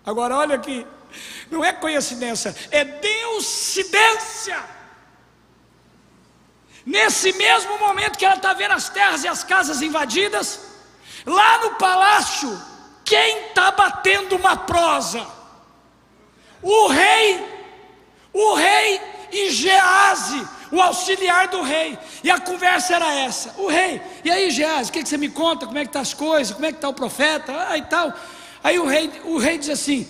Agora olha aqui, não é coincidência, é Deuscidência. Nesse mesmo momento que ela está vendo as terras e as casas invadidas, lá no palácio, quem está batendo uma prosa? O rei e Geazi, o auxiliar do rei. E a conversa era essa: o rei: e aí, Geazi, o que você me conta? Como é que está as coisas? Como é que está o profeta? E tal. Aí o rei diz assim: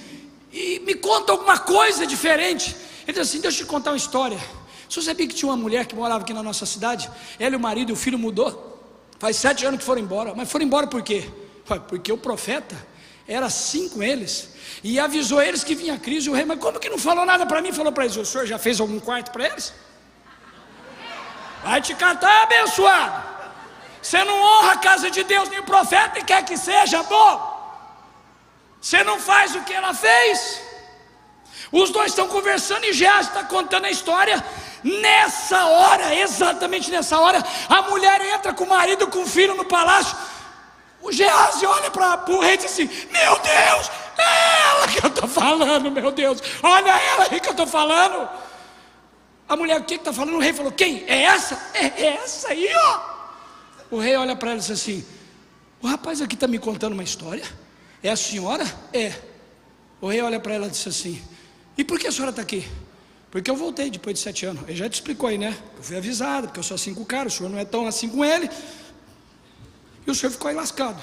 e me conta alguma coisa diferente. Ele diz assim: deixa eu te contar uma história. Você sabia que tinha uma mulher que morava aqui na nossa cidade? Ela e o marido e o filho mudou. Faz 7 anos que foram embora. Mas foram embora por quê? Porque o profeta era assim com eles, e avisou eles que vinha a crise. O rei: mas como que não falou nada para mim? Falou para eles: o senhor já fez algum quarto para eles? Vai te catar, abençoado. Você não honra a casa de Deus, nem o profeta, e quer que seja bom. Você não faz o que ela fez. Os dois estão conversando e Geazi está contando a história. Nessa hora, exatamente nessa hora, a mulher entra com o marido, com o filho no palácio. O Geazi olha para o rei e diz assim: meu Deus, é ela que eu estou falando, meu Deus, olha ela aí que eu estou falando. A mulher: o que está falando? O rei falou: quem? É essa? É essa aí, ó. O rei olha para ela e diz assim: o rapaz aqui está me contando uma história. É a senhora? É. O rei olha para ela e diz assim: e por que a senhora está aqui? Porque eu voltei depois de 7 anos. Ele já te explicou aí, né? Eu fui avisado, porque eu sou assim com o cara, o senhor não é tão assim com ele. E o senhor ficou aí lascado.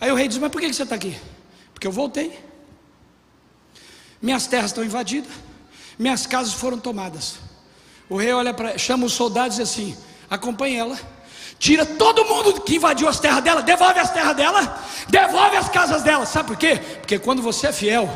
Aí o rei diz: mas por que você está aqui? Porque eu voltei. Minhas terras estão invadidas, minhas casas foram tomadas. O rei olha para, chama os soldados e diz assim: acompanhe ela, tira todo mundo que invadiu as terras dela, devolve as terras dela, devolve as casas dela. Sabe por quê? Porque quando você é fiel,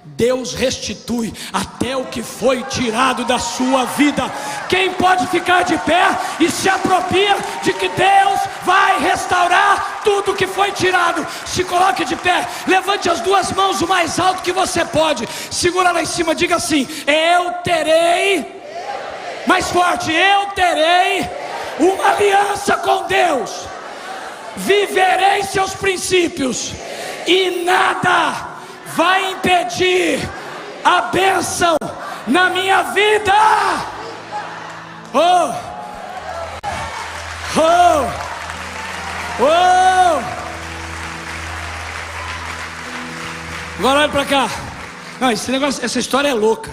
Deus restitui até o que foi tirado da sua vida. Quem pode ficar de pé e se apropria de que Deus vai restaurar tudo que foi tirado? Se coloque de pé, levante as duas mãos o mais alto que você pode, segura lá em cima, diga assim: eu terei, mais forte, eu terei uma aliança com Deus, viverei seus princípios e nada vai impedir a bênção na minha vida. Oh, oh, oh. Agora olha para cá. Não, esse negócio, essa história é louca.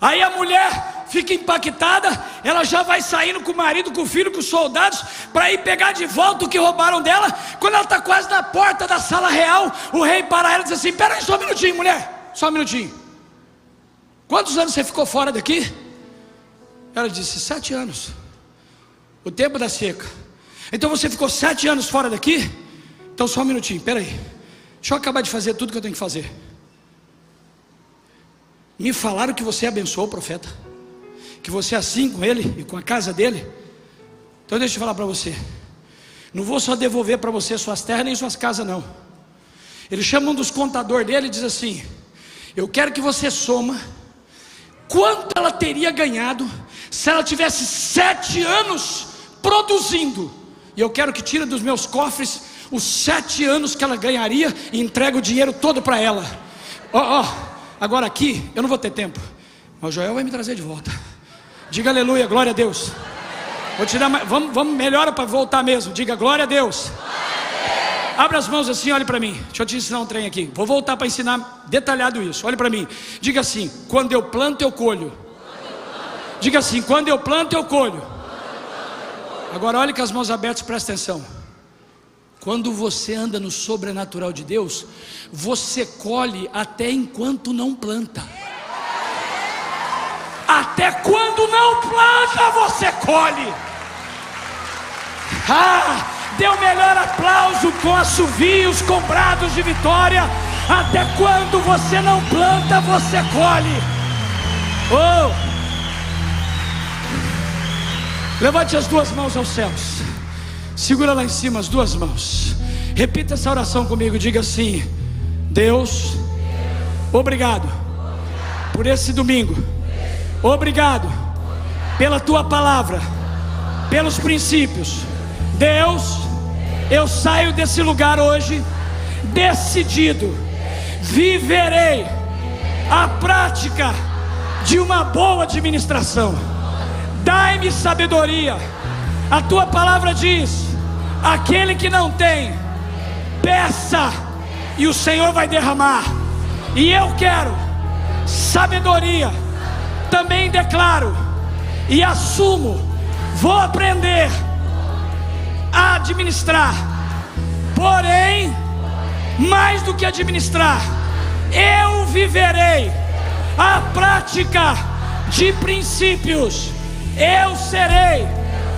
Aí a mulher fica impactada, ela já vai saindo com o marido, com o filho, com os soldados, para ir pegar de volta o que roubaram dela. Quando ela está quase na porta da sala real, o rei para ela e diz assim: espera aí só um minutinho, mulher, só um minutinho. Quantos anos você ficou fora daqui? Ela disse: 7 anos. O tempo da seca. Então você ficou 7 anos fora daqui? Então só um minutinho, espera aí, deixa eu acabar de fazer tudo que eu tenho que fazer. Me falaram que você abençoou o profeta, que você é assim com ele e com a casa dele. Então deixa eu falar para você, não vou só devolver para você suas terras nem suas casas não. Ele chama um dos contadores dele e diz assim: eu quero que você soma quanto ela teria ganhado se ela tivesse 7 anos produzindo, e eu quero que tire dos meus cofres os 7 anos que ela ganharia e entregue o dinheiro todo para ela. Agora aqui eu não vou ter tempo, mas o Joel vai me trazer de volta. Diga aleluia, glória a Deus. Vou te dar mais, vamos melhora para voltar mesmo. Diga glória a Deus. Abra as mãos assim, olhe para mim. Deixa eu te ensinar um trem aqui. Vou voltar para ensinar detalhado isso. Olhe para mim. Diga assim: quando eu planto eu colho. Diga assim: quando eu planto eu colho. Agora olhe com as mãos abertas, presta atenção. Quando você anda no sobrenatural de Deus, você colhe até enquanto não planta. Até quando não planta, você colhe. Dê o melhor aplauso com assovios, com brados de vitória. Até quando você não planta, você colhe. Levante as duas mãos aos céus. Segura lá em cima as duas mãos. Repita essa oração comigo. Diga assim: Deus, obrigado por esse domingo. Obrigado pela tua palavra, pelos princípios. Deus, eu saio desse lugar hoje decidido, viverei a prática de uma boa administração. Dai-me sabedoria. A tua palavra diz: aquele que não tem, peça e o Senhor vai derramar. E eu quero sabedoria. Também declaro e assumo, vou aprender a administrar. Porém, mais do que administrar, eu viverei a prática de princípios. Eu serei,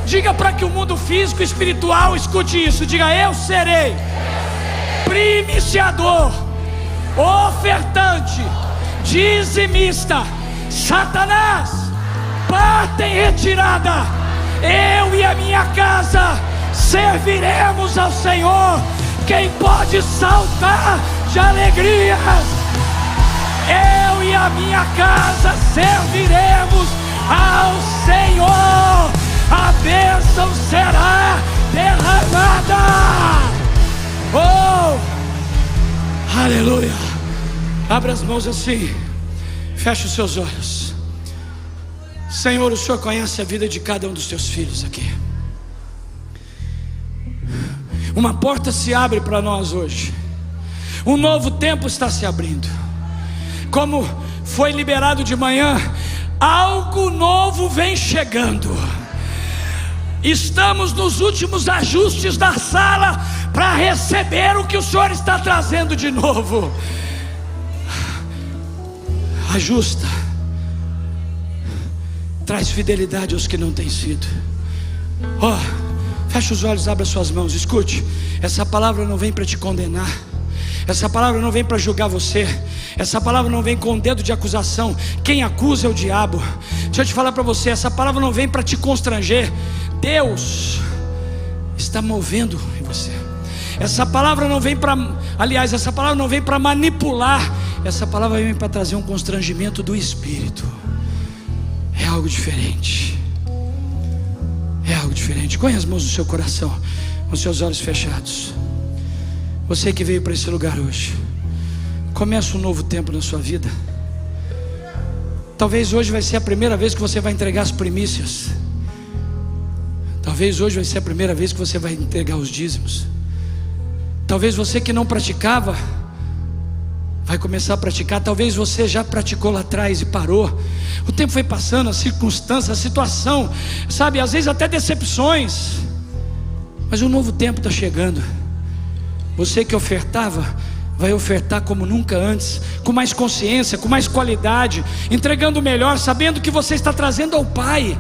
diga para que o mundo físico e espiritual escute isso. Diga: eu serei primiciador, ofertante, dizimista. Satanás, parta em retirada Eu e a minha casa serviremos ao Senhor. Quem pode saltar de alegria? Eu e a minha casa serviremos ao Senhor. A bênção será derramada. Oh, aleluia. Abra as mãos assim, feche os seus olhos. Senhor, o Senhor conhece a vida de cada um dos teus filhos aqui. Uma porta se abre para nós hoje. Um novo tempo está se abrindo. Como foi liberado de manhã, algo novo vem chegando. Estamos nos últimos ajustes da sala para receber o que o Senhor está trazendo de novo. Ajusta, traz fidelidade aos que não têm sido. Feche os olhos, abra suas mãos, escute. Essa palavra não vem para te condenar. Essa palavra não vem para julgar você. Essa palavra não vem com dedo de acusação. Quem acusa é o diabo. Deixa eu te falar para você, essa palavra não vem para te constranger. Deus está movendo em você. Essa palavra não vem para, aliás, essa palavra não vem para manipular. Essa palavra vem para trazer um constrangimento do Espírito. É algo diferente. É algo diferente. Põe as mãos no seu coração, com seus olhos fechados. Você que veio para esse lugar hoje, começa um novo tempo na sua vida. Talvez hoje vai ser a primeira vez que você vai entregar as primícias. Talvez hoje vai ser a primeira vez que você vai entregar os dízimos. Talvez você que não praticava vai começar a praticar. Talvez você já praticou lá atrás e parou. O tempo foi passando, a circunstância, a situação, sabe, às vezes até decepções. Mas um novo tempo está chegando. Você que ofertava, vai ofertar como nunca antes, com mais consciência, com mais qualidade, entregando o melhor, sabendo que você está trazendo ao Pai.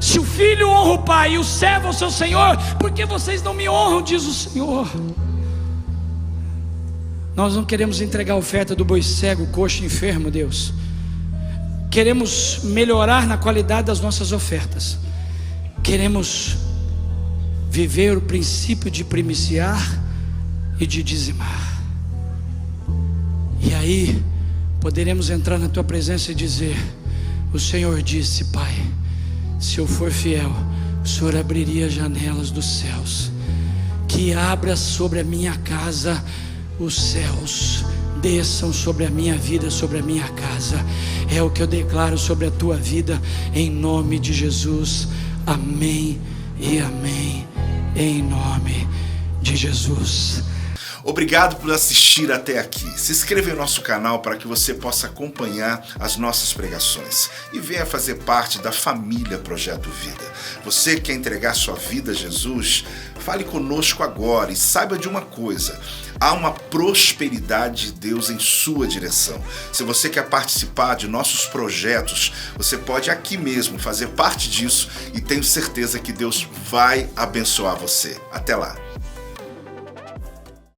Se o filho honra o pai e o servo ao seu senhor, por que vocês não me honram, diz o Senhor. Nós não queremos entregar a oferta do boi cego, coxo, enfermo, Deus. Queremos melhorar na qualidade das nossas ofertas. Queremos viver o princípio de primiciar e de dizimar. E aí poderemos entrar na tua presença e dizer: o Senhor disse, Pai, se eu for fiel, o Senhor abriria as janelas dos céus, que abra sobre a minha casa os céus, desçam sobre a minha vida, sobre a minha casa. É o que eu declaro sobre a tua vida, em nome de Jesus. Amém e amém, em nome de Jesus. Obrigado por assistir até aqui. Se inscreva em nosso canal para que você possa acompanhar as nossas pregações e venha fazer parte da família Projeto Vida. Você quer entregar sua vida a Jesus? Fale conosco agora e saiba de uma coisa: há uma prosperidade de Deus em sua direção. Se você quer participar de nossos projetos, você pode aqui mesmo fazer parte disso e tenho certeza que Deus vai abençoar você. Até lá!